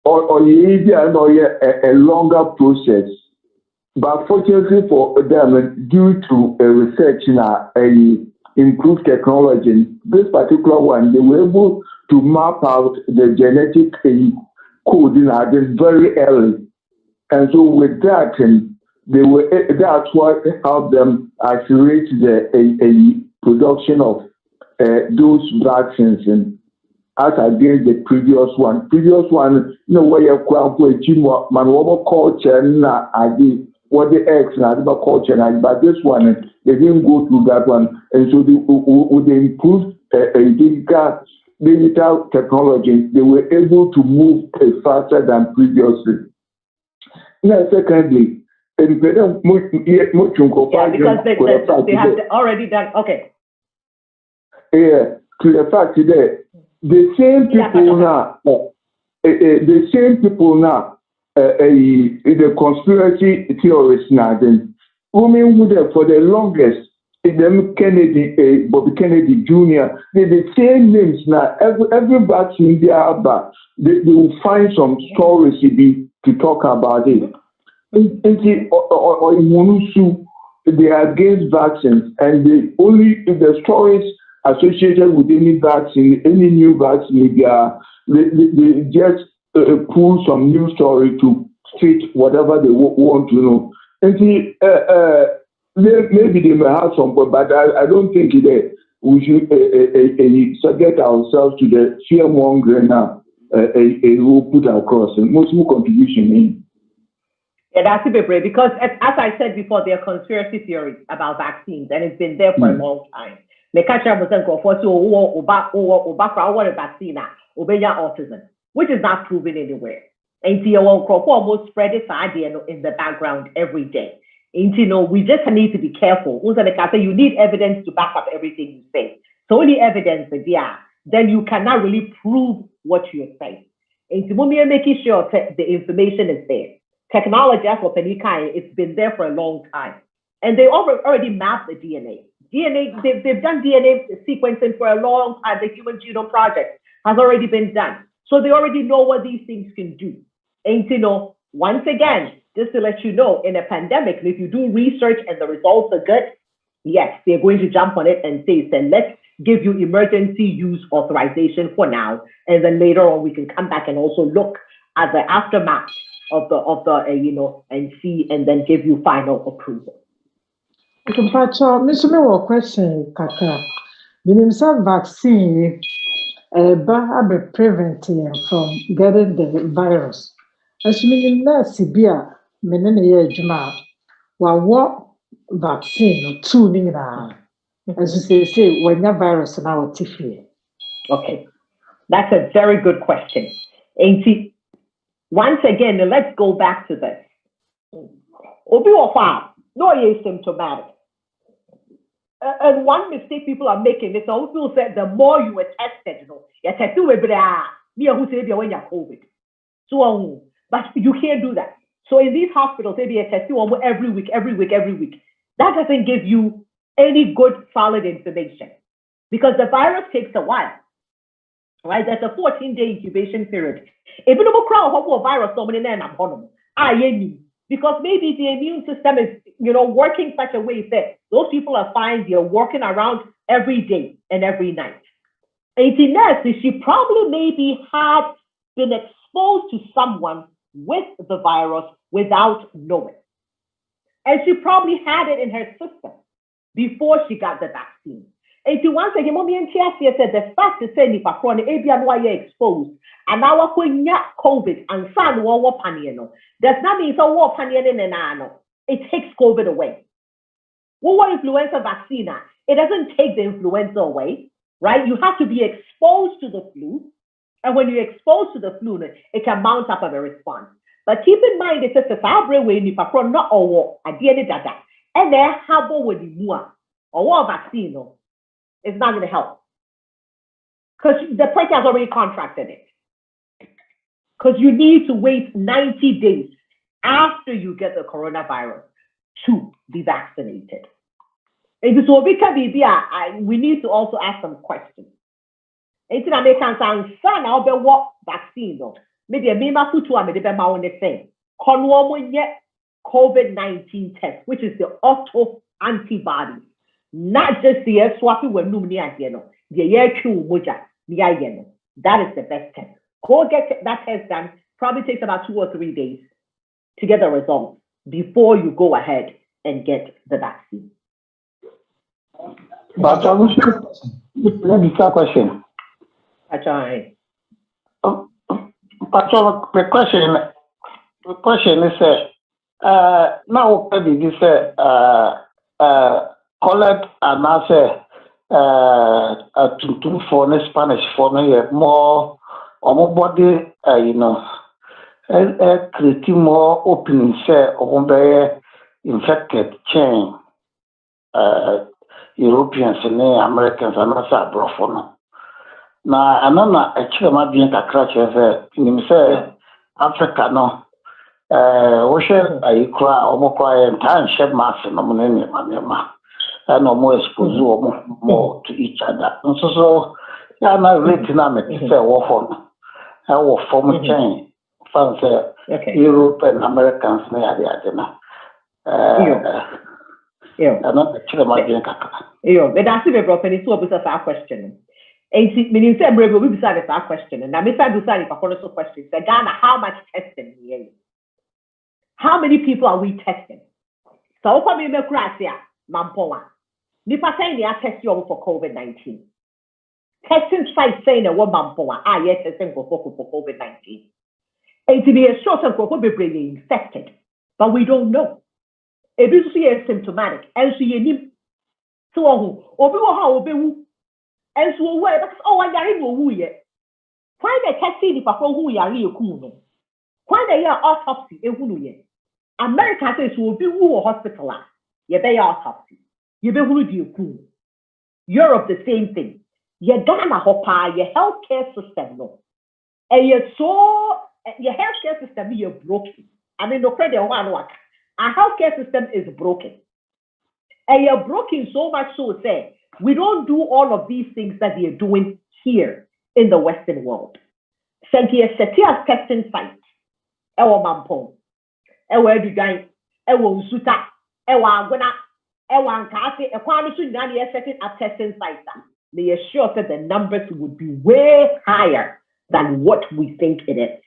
[SPEAKER 5] or a longer process. But fortunately for them, due to research in improved technology, this particular one, they were able to map out the genetic code very early. And so with that, that's what helped them accelerate the production of those vaccines as against the previous one. Where you culture what the X and culture, but this one they didn't go through that one, and so with the improved digital technology, they were able to move faster than previously. Now, secondly,
[SPEAKER 1] because they have already done. Okay.
[SPEAKER 5] Yeah, to the fact that the same people now. The conspiracy theorists now, then women would for the longest, them Kennedy, Bobby Kennedy Jr., the same names now. Every vaccine they have, they will find some stories to talk about it. They are against vaccines, and the stories associated with any vaccine, any new vaccine, they just pull some new story to fit whatever they want to know. And maybe they may have some, but I don't think we should subject ourselves to the fear mongering now. We'll put across and most contribution in.
[SPEAKER 1] Yeah, that's a bit brave because, as I said before, there are conspiracy theories about vaccines, and it's been there for a long time. The catcher was going for a vaccine, autism, which is not proven anywhere. And you almost spread this idea in the background every day. And we just need to be careful. You need evidence to back up everything you say. So any evidence, then you cannot really prove what you're saying. And we are making sure the information is there. Technology, as for any kind, it's been there for a long time. And they already mapped the DNA. They've done DNA sequencing for a long time. The Human Genome Project has already been done. So they already know what these things can do. And once again, just to let you know, in a pandemic, if you do research and the results are good, yes, they're going to jump on it and say, let's give you emergency use authorization for now. And then later on, we can come back and also look at the aftermath of the and see, and then give you final approval.
[SPEAKER 6] Mr. Mayor, question, Kaka. The vaccine be preventing from getting the virus. As you mean, let's see, what vaccine tuning as you say, when your virus now tiffy.
[SPEAKER 1] Okay, that's a very good question. And see, once again, let's go back to this. Obi Wafa, no, you're symptomatic. And one mistake people are making is also said the more you were tested, you tested with who say when you're COVID. So, but you can't do that. So in these hospitals, they be testing every week. That doesn't give you any good, solid information because the virus takes a while, right? There's a 14-day incubation period. If you don't crowd a virus, because maybe the immune system is, working such a way that those people are fine. They're walking around every day and every night. And the nurse, she probably maybe had been exposed to someone with the virus without knowing. And she probably had it in her system before she got the vaccine. And once again, said the fact is saying if a chronic ABI exposed and now when COVID and sun war paniano does not mean so war paniano. It takes COVID away. What influenza vaccine? It doesn't take the influenza away, right? You have to be exposed to the flu. And when you're exposed to the flu, it can mount up a response. But keep in mind, it says the fabric way if a chronic not or a DNA data. And there have with the more or vaccine. It's not going to help because the person has already contracted it. Because you need to wait 90 days after you get the coronavirus to be vaccinated. It is we need to also ask some questions. It's an American son, I'll be what vaccine though. Maybe a mema futu and maybe my own thing. COVID-19 test, which is the auto antibodies, not just the swapping when numnia yeno, the year two moja, yeno. That is the best test. Go get that test done. Probably takes about 2 or 3 days to get the results before you go ahead and get the vaccine.
[SPEAKER 7] But let me start question. But the question is now maybe this collect and answer to for the Spanish for me more or body creating more opening say or infected chain Europeans and Americans and also abroad for now. Now, another actually might be a crash as say Africa no. Ocean I cry almost cry and time shed mass and no more exposure more to each other. And so yeah, now rating them to say war our former chain fans Europe and Americans near the agenda. Another actually might be a
[SPEAKER 1] but that's a broken it's a question. And meaning say we decided that question and I decided for a question. Say Ghana, how much testing here? How many people are we testing? So for me, Mampoa. Nipa saying they are testing for COVID-19. Testing site saying that what Mampoa yes testing for COVID-19. And to be a short and for be infected, but we don't know. If you see asymptomatic, and so you need so who and so where because I got who yet. Why they testing if I who you are real cool? Why they are autopsy? America says will be who hospitalized. Yeah, they are autopsy. You be who do you cool? Europe the same thing. You Ghana hopa your healthcare system no. And you so your healthcare system is broken. I mean no credit one work. Our healthcare system is broken. And you're broken so much so say we don't do all of these things that they're doing here in the Western world. Sentia Setia testing site. Ewa Mampong. Ewa Edugang. Ewa Usuta. Ewa Angona. Ewa Nkasi. Ewa Nani setting up testing sites. They are sure that the numbers would be way higher than what we think it is.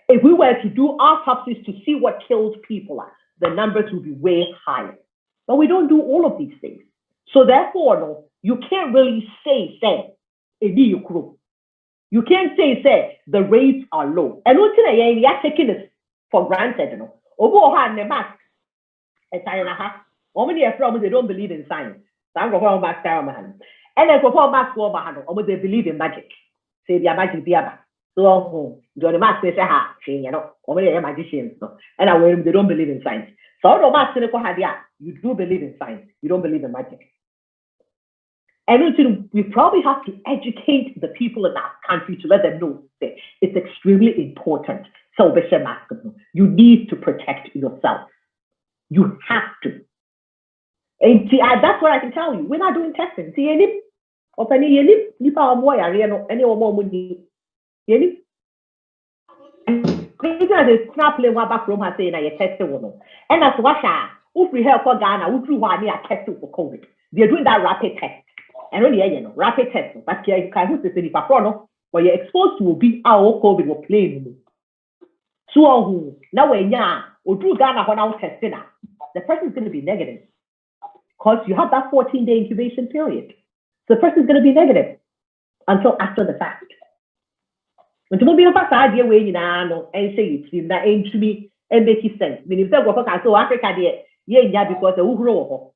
[SPEAKER 1] If we were to do autopsies to see what kills people, the numbers would be way higher. But we don't do all of these things. So therefore, no, you can't really say, you can't say, the rates are low. And what today, you are taking this for granted, you know. Over the mask, they don't believe in science. And then for mask, they believe in magic. Say the magic diaba. So the mask they say, you know, magicians, and they don't believe in science. So the mask you do believe in science, you don't believe in magic. And we probably have to educate the people in our country to let them know that it's extremely important. So you need to protect yourself. You have to. And see, that's what I can tell you. We're not doing testing. See, any snap play one back from her saying I tested woman. And that's what if we help for Ghana, we drew one year testing for COVID. They're doing that rapid test. And only rapid test. But you can who say if I know where you're exposed to will be our COVID will play. So now when we drew Ghana when I was testing the person is going to be negative. Because you have that 14-day incubation period. So the person is going to be negative until after the fact. When you be about idea where you know and say it's in that aim to be and make sense. When you say go for Africa there, because the grow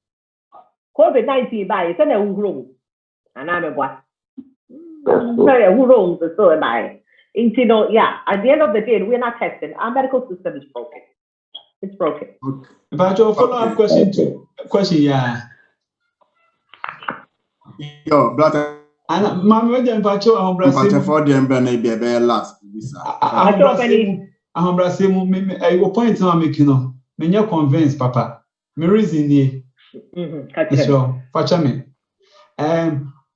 [SPEAKER 1] COVID-19 by it's an grow. And I'm a what? Very wrong the so am I. At the end of the day, we're not testing. Our medical system is broken. It's broken.
[SPEAKER 2] Okay.
[SPEAKER 4] But your follow-up question, yeah.
[SPEAKER 2] Yo, brother.
[SPEAKER 4] And Mamma, I'm
[SPEAKER 2] for them, be last.
[SPEAKER 4] I point I'm making. When you're convinced, Papa, my reason So, Fachami.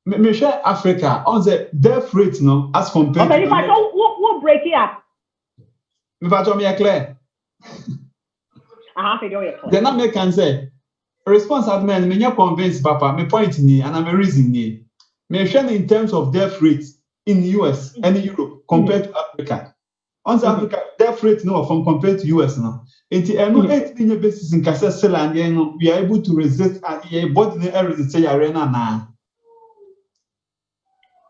[SPEAKER 4] Me share Africa on the death rate, no, as compared
[SPEAKER 1] to.
[SPEAKER 4] Okay,
[SPEAKER 1] if I don't, we'll break it up.
[SPEAKER 4] Me Fachami, clear. Then I can say, response at men, me not convinced, Papa. Me point ni, and I'm a reason ni. Me share in terms of death rates in the US and Europe compared to Africa. On the Africa, death rate no from compared to US now. It's a no 8 million basis in Cassel and we are able to resist and body the air resist arena now.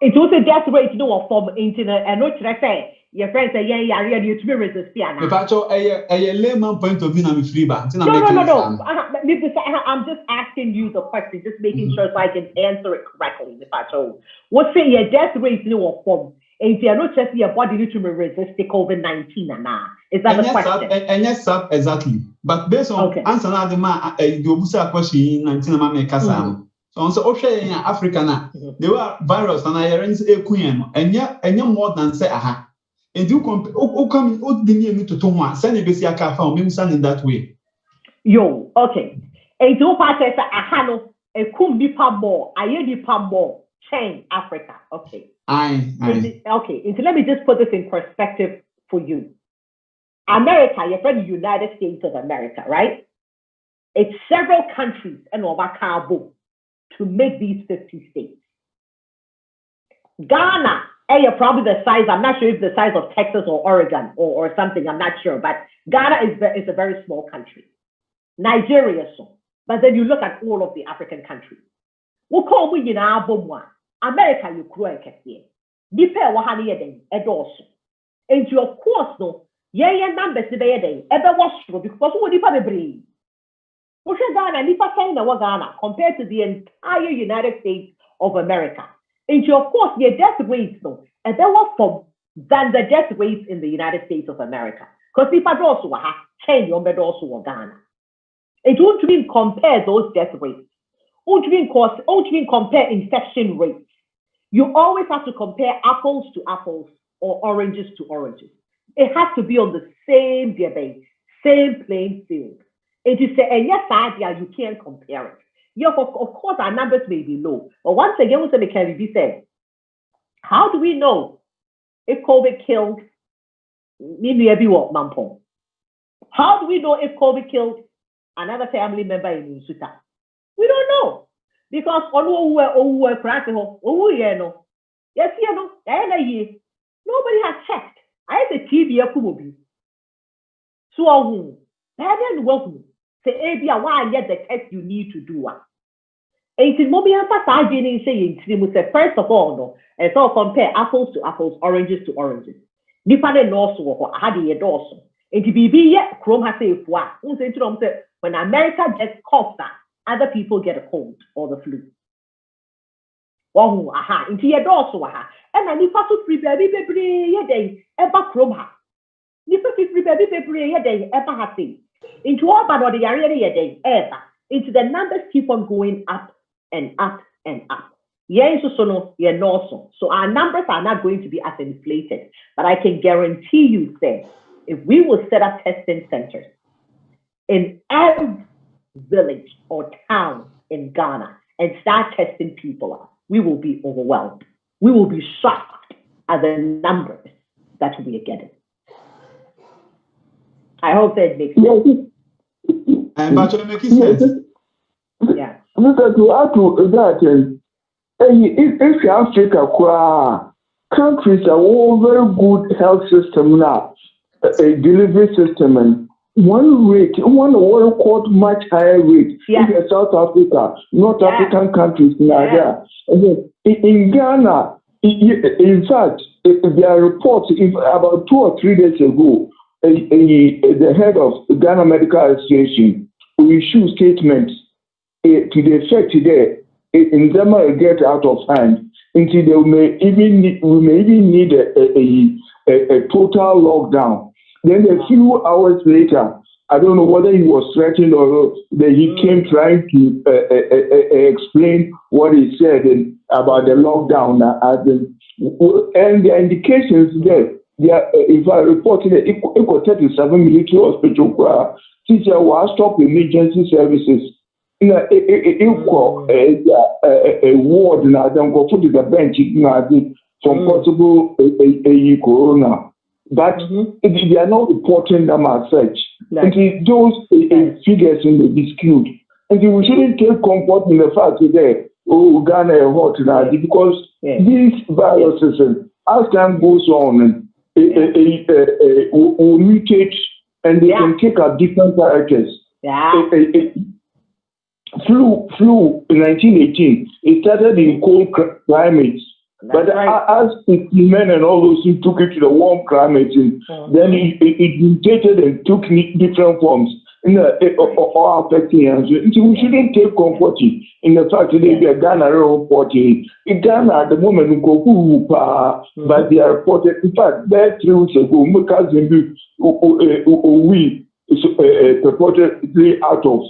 [SPEAKER 1] It was a death rate no from internet and what should I say? Your friends say, yeah, you to be resistant.
[SPEAKER 4] If I show a layman point of view, I'm free back.
[SPEAKER 1] No. I'm just asking you the question, just making sure so I can answer it correctly. If I show what's say your death rate no from and you're not just your body need to resist the COVID-19 now. Is that the question?
[SPEAKER 4] And yes, sir, exactly. But based on answer now the man you busa question 19 man make kasam. So on so in Africa now, there were virus and I arrange a queen and yeah more than say aha. And you come to Toma, send a basic car from him in that way.
[SPEAKER 1] Yo, okay. And do part say aha no a kum nipa more, I nipa more change Africa. Okay.
[SPEAKER 4] Aye.
[SPEAKER 1] Okay, so let me just put this in perspective for you. America, you're from the United States of America, right? It's several countries and over Cabo to make these 50 states. Ghana, you're probably the size, I'm not sure if the size of Texas or Oregon or something, I'm not sure, but Ghana is a very small country. Nigeria, so. But then you look at all of the African countries. We'll call we in our one. America, you grow a cashier. Depend what honey a day, a dorsal. And you, of course, no, numbers today a day, ever was true because who would you breathe? What's Ghana, Nipa China, Ghana, compared to the entire United States of America? And you, of course, your death rates, no, and there was from than the death rates in the United States of America. Because Nipa also have change your bed also Ghana. And you won't even compare those death rates. Won't even compare infection rates. You always have to compare apples to apples or oranges to oranges. It has to be on the same debate, same playing field. And you say, and yes, you can't compare it. Yeah, of course, our numbers may be low. But once again, what can be said? How do we know if COVID killed How do we know if COVID killed another family member in Usuta? We don't know. Because nobody has checked. I had a TV so say why get the test you need to do one. First of all, no, it's all compare apples to apples, oranges to oranges. Depending also had a dorsal. And to be Chrome has a when America gets coughed at, other people get a cold or the flu. Into your dorsal, and I need to free baby day ever Chrome ha. Nipa free baby day ever have into all but the area day ever. Into the numbers keep on going up and up and up. So our numbers are not going to be as inflated, but I can guarantee you, say, if we will set up testing centers in every village or town in Ghana and start testing people up, we will be overwhelmed. We will be shocked at the numbers that we are getting. I hope that makes sense.
[SPEAKER 4] But to make sense.
[SPEAKER 1] Yeah.
[SPEAKER 5] To add to that, if Africa countries are all very good health system now, a delivery system, and one world record much higher rate in South Africa, North African countries now. In Ghana, in fact, there are reports about 2 or 3 days ago, the head of the Ghana Medical Association will issue statements to the effect that in them will get out of hand until we may even need a total lockdown. Then a few hours later, I don't know whether he was threatened or that he came trying to explain what he said about the lockdown. And the indications there, if I reported it, equal 37 military hospital, teacher was stop emergency services. equal a ward now, then go to the bench from possible corona. But they are not reporting them as such. And those figures in the dispute. And we shouldn't take comfort in the fact that Ghana is hot now because these viruses, as time goes on, will mutate and they can take up different characters. Flu in 1918, it started in cold climates. But as men and all those things took it to the warm climate, then it mutated and took different forms. All affecting us. We shouldn't take comfort in the fact that they are Ghana reporting. In Ghana at the moment, but they are reported. In fact, there 3 weeks ago, my cousin we reported 3 out of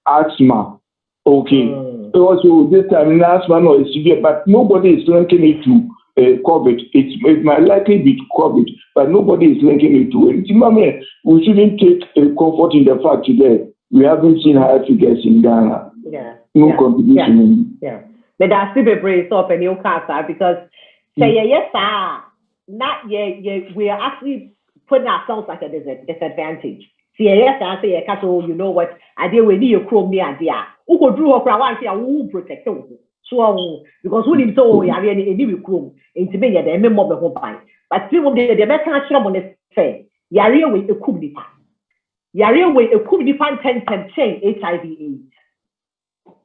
[SPEAKER 5] asthma. Okay. Also, this time in asthma no is severe, but nobody is linking it to COVID. It might likely be COVID, but nobody is linking it to it. We shouldn't take comfort in the fact that we haven't seen higher figures in Ghana. No contribution.
[SPEAKER 1] But that's still a brace up and you can't because say yes, not we are actually putting ourselves at a disadvantage. Yes, I say, you know what? I deal with you, chrome me idea. Who could drew up one thing, who protect you. So, because we need to, I mean, a new chrome, into being a member of the whole pine. But still, the better trouble is say, Yaria with a kubnipa. Yaria with a kubnipan 10 chain HIV/AIDS.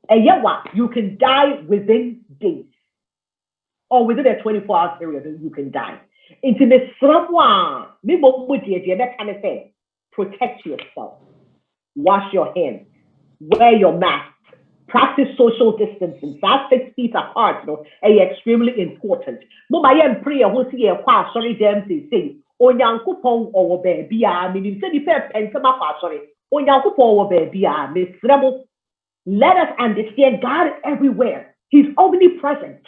[SPEAKER 1] And yet, what? You can die within days or within a 24-hour period, you can die. Into the someone, me with the that kind of thing. Protect yourself. Wash your hands. Wear your mask. Practice social distancing. That's 6 feet apart, is extremely important. Mama yam prayer who see a qua sorry them say Onyankopon or baby meaning say the pen sama sorry. Onyankopon or baby let us understand God is everywhere. He's omnipresent.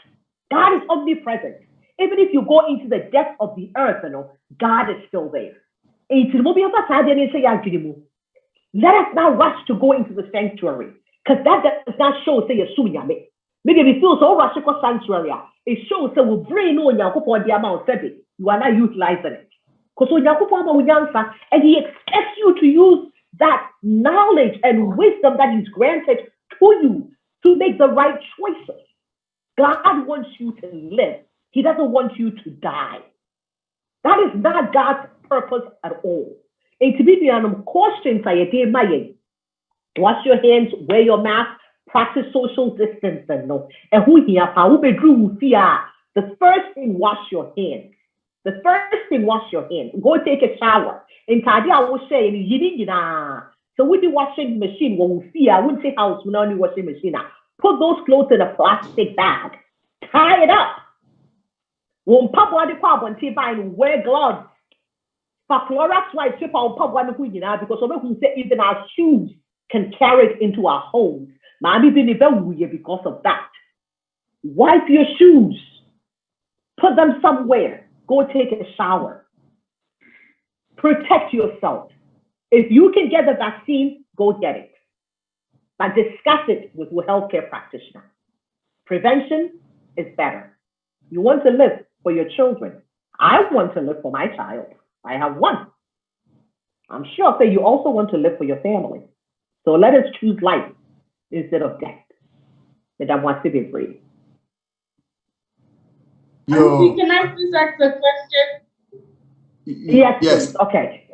[SPEAKER 1] God is omnipresent. Even if you go into the depths of the earth, God is still there. Let us now rush to go into the sanctuary. Because that does not show, say, a sunyame. Maybe we feel so rush to sanctuary. It shows that we bring on the amount of it. You are not utilizing it. Because and he expects you to use that knowledge and wisdom that he's granted to you to make the right choices. God wants you to live. He doesn't want you to die. That is not God's purpose at all. And to be the question, wash your hands, wear your mask, practice social distancing. And who here, the first thing, wash your hands. The first thing, wash your hands. Go take a shower. And I will say, so with the washing machine, when we see, I wouldn't say house, we only washing machine. Put those clothes in a plastic bag, tie it up. Won't pop one the pop and wear gloves. For Clorox wipe chip on pop one because some who say even our shoes can carry it into our homes. Maybe because of that. Wipe your shoes. Put them somewhere. Go take a shower. Protect yourself. If you can get the vaccine, go get it. But discuss it with a healthcare practitioner. Prevention is better. You want to live for your children. I want to live for my child. I have one. I'm sure that you also want to live for your family. So let us choose life instead of death. But I want to be free.
[SPEAKER 8] Can I please ask a question?
[SPEAKER 1] Yes. Please. Okay.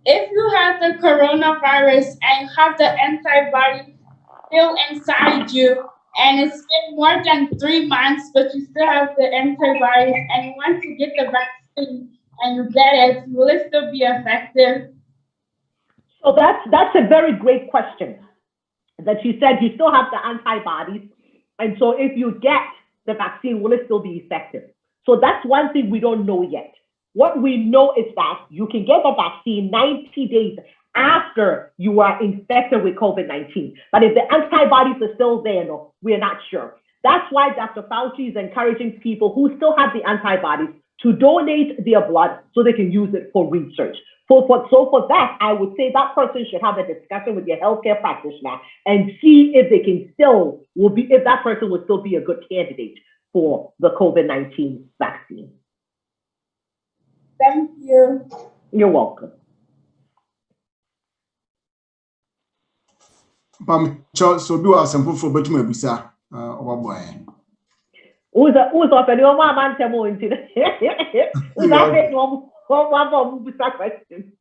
[SPEAKER 8] If you have the coronavirus and have the antibody still inside you, and it's been more than 3 months, but you still have the antibodies, and you want to get the vaccine, and you get it, will it still be effective?
[SPEAKER 1] So that's a very great question. That you said you still have the antibodies, and so if you get the vaccine, will it still be effective? So that's one thing we don't know yet. What we know is that you can get the vaccine 90 days after you are infected with COVID-19. But if the antibodies are still there, we're not sure. That's why Dr. Fauci is encouraging people who still have the antibodies to donate their blood so they can use it for research. So for that, I would say that person should have a discussion with their healthcare practitioner and see if they can if that person would still be a good candidate for the COVID-19 vaccine.
[SPEAKER 8] Thank you.
[SPEAKER 1] You're welcome.
[SPEAKER 2] So do our sample for Betty Mabisa or boy.
[SPEAKER 1] Who's offering your mom and tell me into who's offering one more question?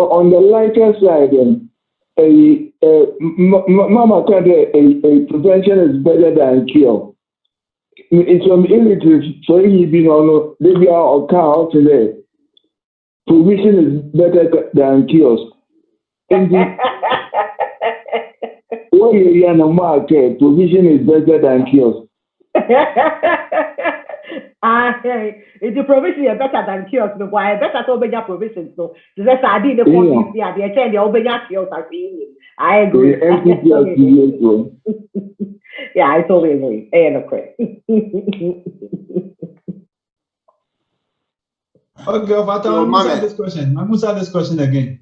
[SPEAKER 5] On the lighter side, Mama said prevention is better than cure. It's some illiteracy, so you be on maybe our account today. Prevention is better than cures. What you are no market, provision is better than cures.
[SPEAKER 1] If the provision is better than cures, no, why better to obey provisions? So, that's I did the point. Yeah, they change the obey cures. I agree. Yeah, I totally agree.
[SPEAKER 4] Okay, but I'm answer this question. I'm answer this question again.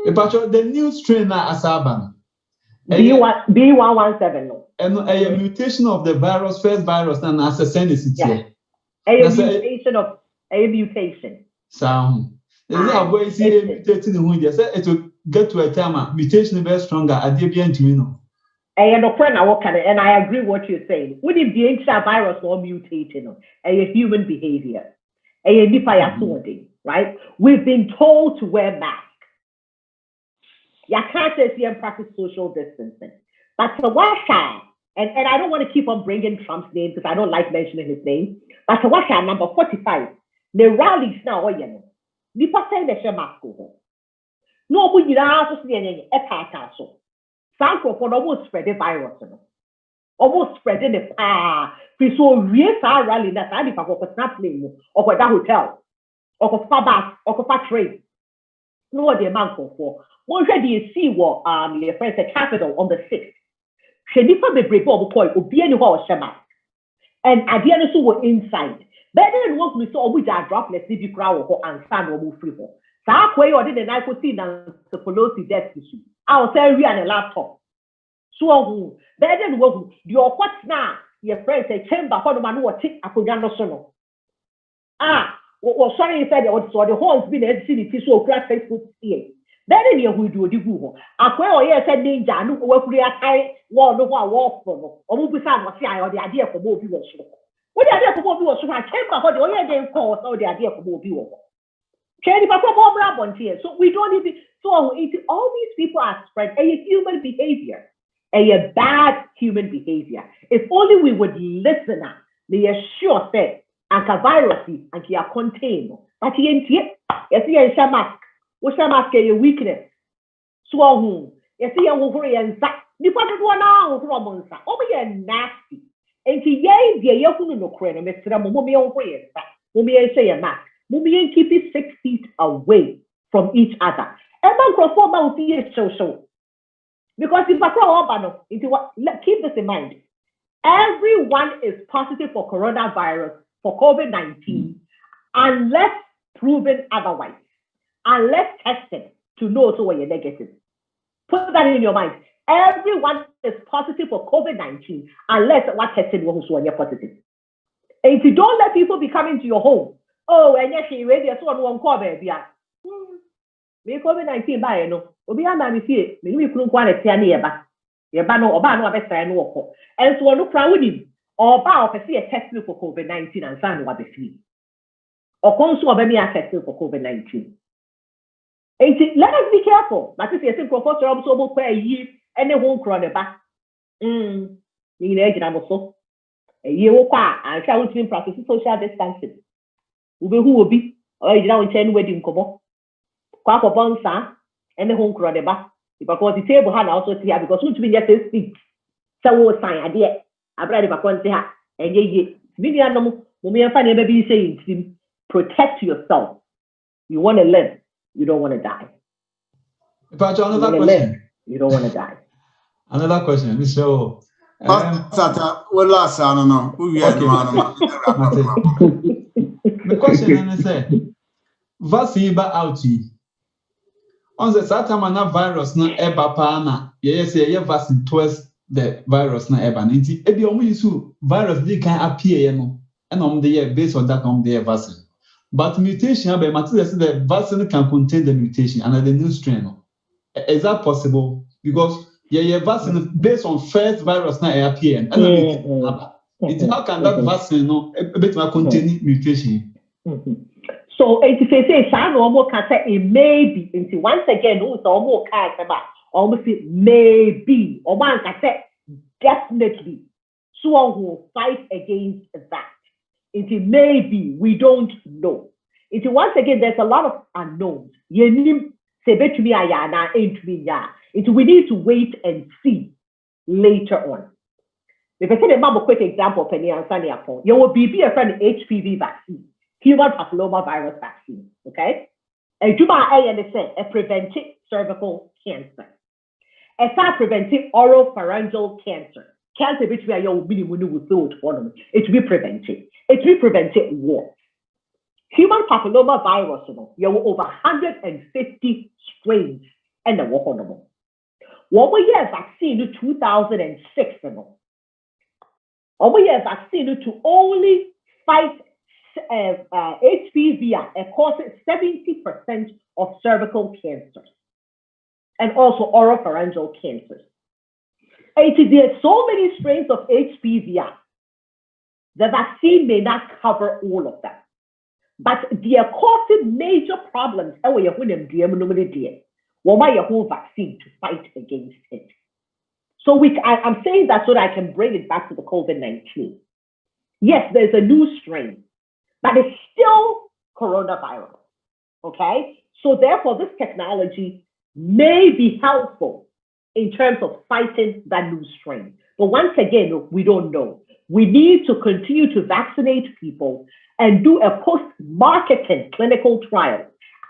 [SPEAKER 4] About the new strain Asaban.
[SPEAKER 1] B117. No.
[SPEAKER 4] And a mutation of the virus, first virus, and as a senicity.
[SPEAKER 1] A mutation.
[SPEAKER 4] Sound. There's a way see mutating the wind. It will get to a time mutation very stronger at the end to know.
[SPEAKER 1] And I agree with what you're saying. Would it be a virus or mutating a human behavior? Right? We've been told to wear masks. You can't say and practice social distancing. But to wash out, and I don't want to keep on bringing Trump's name because I don't like mentioning his name. But to wash out, number 45, the rallies now, the person that share mask over. No, we need to see any so. Some for almost spread the virus, almost spreading the so real rally that I live for snap name or that hotel or for Fabas or for trade. No, the amount for. One said you see what your friends at Capital on the 6th. She different be brave or boy or be anyone shema. And at the end of were inside. Better than what we saw with our droplets if you crowd or and stand or move free for. So I quay or did an I could see the Pelosi death issue. I'll tell you on a laptop. So better than what your what's now your friends say chamber for the man who take a Pugano. Well, sorry, you said the whole been a city so crack Facebook here. Then you will do the Google. I quell yes, said Ninja, no work we are high, war, no war for or move beside what or the idea for more people. What the idea for more people? So I came back for the only game call, so the idea for more people. Candy for more on here. So we don't need to. So all these people are spread a human behavior, a bad human behavior. If only we would listen up, they are sure said, and virus and he are contained. But he ain't yet, yes, he ain't mask. What's your mask your weakness? So you see, I'm over here and that. You put it one hour from on that. Over here nasty. And he yay, the Yaku no crane, Mr. Mummy over here. Mummy say a mask. Mummy keep it 6 feet away from each other. And microphone out here so. Because if I throw up into what, keep this in mind. Everyone is positive for coronavirus, for COVID-19, unless proven otherwise. Unless tested to know so when you're negative. Put that in your mind. Everyone is positive for COVID-19 unless what tested when you're positive. And if you don't let people be coming to your home, and yes, you ready as one call baby. Me COVID-19 by no. Obi ama me fie, me ni kunu kwa na tia ne yeba. Yeba no oba no abesa no woko. And so no kra wudi. Oba o pese test for COVID-19 and san wa be fie. O konso oba me test for COVID-19. Let us be careful. But if you say professor so kwa yi ene ho kro ne ba. Ni na ejina mo so. Yi wo kwa an sha wo tin practice social distancing. Ube hu obi o ejina wo chen wedding kobo. Kwa for bonsa ene ho kro ne ba. Because the table had also here because we to be just speak. So wo sign ade. Abra de bakon se ha. Enye ye. Bi ya no mo me fa ne ba bi say intim. Protect yourself. You want to live. You don't want to die.
[SPEAKER 4] But another question.
[SPEAKER 1] You don't want to die.
[SPEAKER 4] Another question, Mr.
[SPEAKER 2] Pastor, well, last I don't know. We are
[SPEAKER 4] the question is vaccine ba out. On the Satamana virus na eba pana, yes, vaccine towards the virus na eba. Nti ebi omu yisu virus they can appear no, and the based on that the vaccine. But mutation, but material say the vaccine can contain the mutation and the new strain. Is that possible? Because vaccine based on first virus na appear and how can that vaccine no contain mutation?
[SPEAKER 1] So it say normal can say it may be. Once again, who's almost almost maybe or one can say definitely. So one will fight against that. It may be, we don't know. It once again, there's a lot of unknowns. It we need to wait and see later on. If I say a quick example, Penny and Sunny upon, you will be a friend HPV vaccine, human papillomavirus vaccine, okay? And it prevents cervical cancer. It prevents oropharyngeal cancer. Cancer which we are your minimum with it will be prevented. It will prevent what? Human papillomavirus, you have over 150 strains and the work on them. What we have vaccine in 2006, we have vaccine to only fight HPV. It causes 70% of cervical cancers and also oropharyngeal cancers. There are so many strains of HPV. The vaccine may not cover all of them, but they are causing major problems. Whole vaccine to fight against it. So I'm saying that so that I can bring it back to the COVID-19. Yes, there's a new strain, but it's still coronavirus. Okay, so therefore this technology may be helpful in terms of fighting that new strain. But once again, we don't know. We need to continue to vaccinate people and do a post-marketing clinical trial.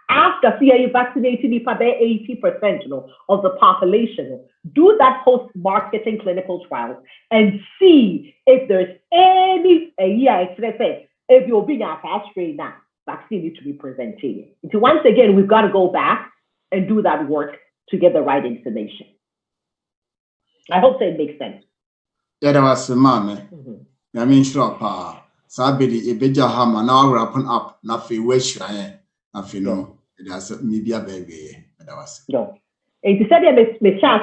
[SPEAKER 1] After CIA vaccinating 80% of the population, do that post-marketing clinical trial and see if there's any if you're being a fast strain now, vaccine needs to be presented. So once again, we've got to go back and do that work to get the right information. I hope that it makes sense.
[SPEAKER 2] Yeah, that was a man. I mean, sure, Sabidi, a bit of hammer now wrapping up, nothing wish I know. It has maybe a baby. That was
[SPEAKER 1] no. It said, me chance,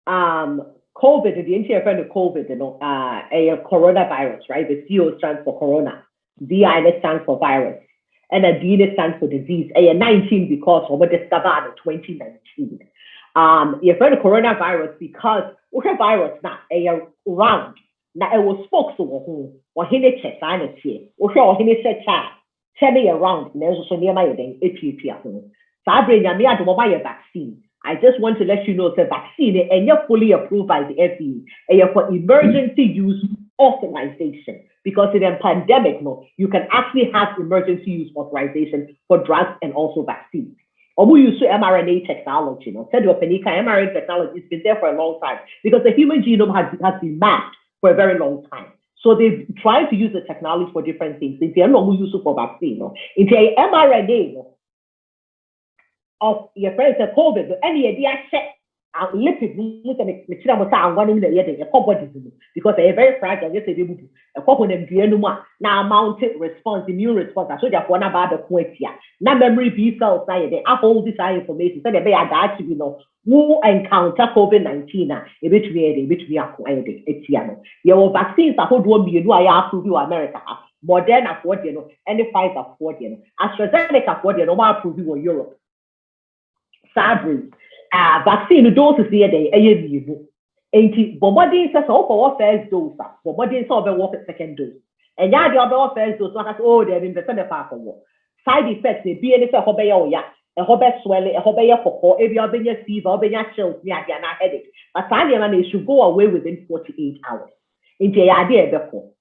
[SPEAKER 1] COVID, the entire friend of COVID, a coronavirus, right? The CO stands for corona, DI stands for virus, and a D stands for disease. A 19 because we discovered in 2019. You've heard of coronavirus because we have virus now around. Now it was folks who were in a check, I see. We saw in a chat, telling around, there's also near my thing, so I bring me out to buy a vaccine. I just want to let you know the vaccine and you're fully approved by the FDA and you're for emergency use authorization because in a pandemic, you can actually have emergency use authorization for drugs and also vaccines. Or we use mRNA technology, mRNA technology has been there for a long time because the human genome has been mapped for a very long time. So they've tried to use the technology for different things. If you're not using for vaccine, if you're mRNA of your friends at COVID, any idea set lipid because they're very fragile. Yes, they do. A couple of them now mounted response, immune response. So they're one about the quotia. Now memory B cells, they have all this information. So they may adapt to who encounter COVID-19 which we acquired it. Your vaccines are hold 1 million. I approve you America. Moderna for and the Pfizer for AstraZeneca for approve you Europe. Sabri. Vaccine doses the day, Bombarding says, for first dose, Bombarding saw the work second dose. And yeah, the other first dose, one has they're in the center part of war. Side effects, they be any hobby, a hobby swelling, a hobby for if you're being a fever, or being a chills, headache. But finally, should go away within 48 hours. Into the idea, therefore.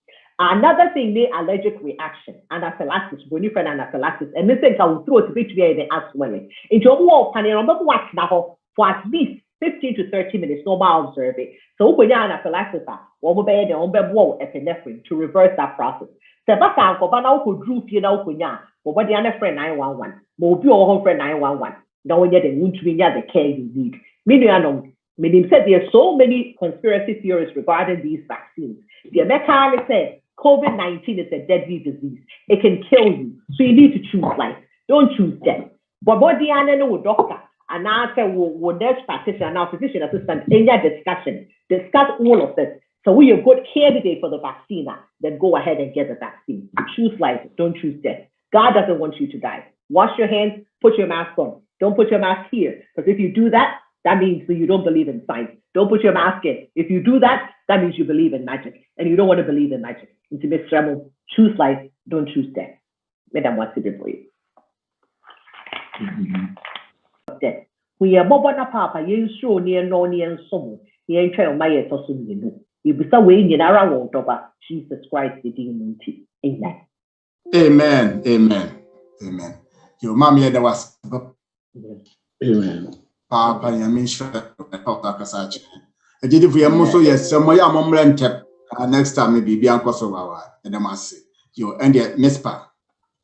[SPEAKER 1] Another thing, the allergic reaction, anaphylaxis, bonifred anaphylaxis, and this thing I will throw to which we are as well. Into a war, and you remember what now for at least 15 to 30 minutes, normal observe it. So when you're anaphylaxis, what will be the epinephrine to reverse that process. So that's how go now could group you know when you're what the other friend 911, mobile or friend 911. Now when you're the wound to the care you need. Meaning said there are so many conspiracy theories regarding these vaccines. The American said COVID-19 is a deadly disease. It can kill you. So you need to choose life. Don't choose death. But what the animal doctor and answer will nurse practitioner and now physician assistant in your discuss all of this. So we are a good candidate for the vaccine, then go ahead and get the vaccine. Choose life, don't choose death. God doesn't want you to die. Wash your hands, put your mask on. Don't put your mask here. Because if you do that, that means that you don't believe in science. Don't put your mask in. If you do that, that means you believe in magic. And you don't want to believe in magic. Choose life, don't choose death. Madam, what's it for you? Death. We are mobile papa, you show near no near some. You ain't trying to buy it or something you know. You be so way in our world over Jesus Christ, the demon. Amen.
[SPEAKER 2] Amen. Amen. Amen. Your mommy there was
[SPEAKER 3] Amen.
[SPEAKER 2] Papa, you mean sure that I did if we are also yes, some way I'm on next time maybe be uncle so and I must say you and the Miss Pa.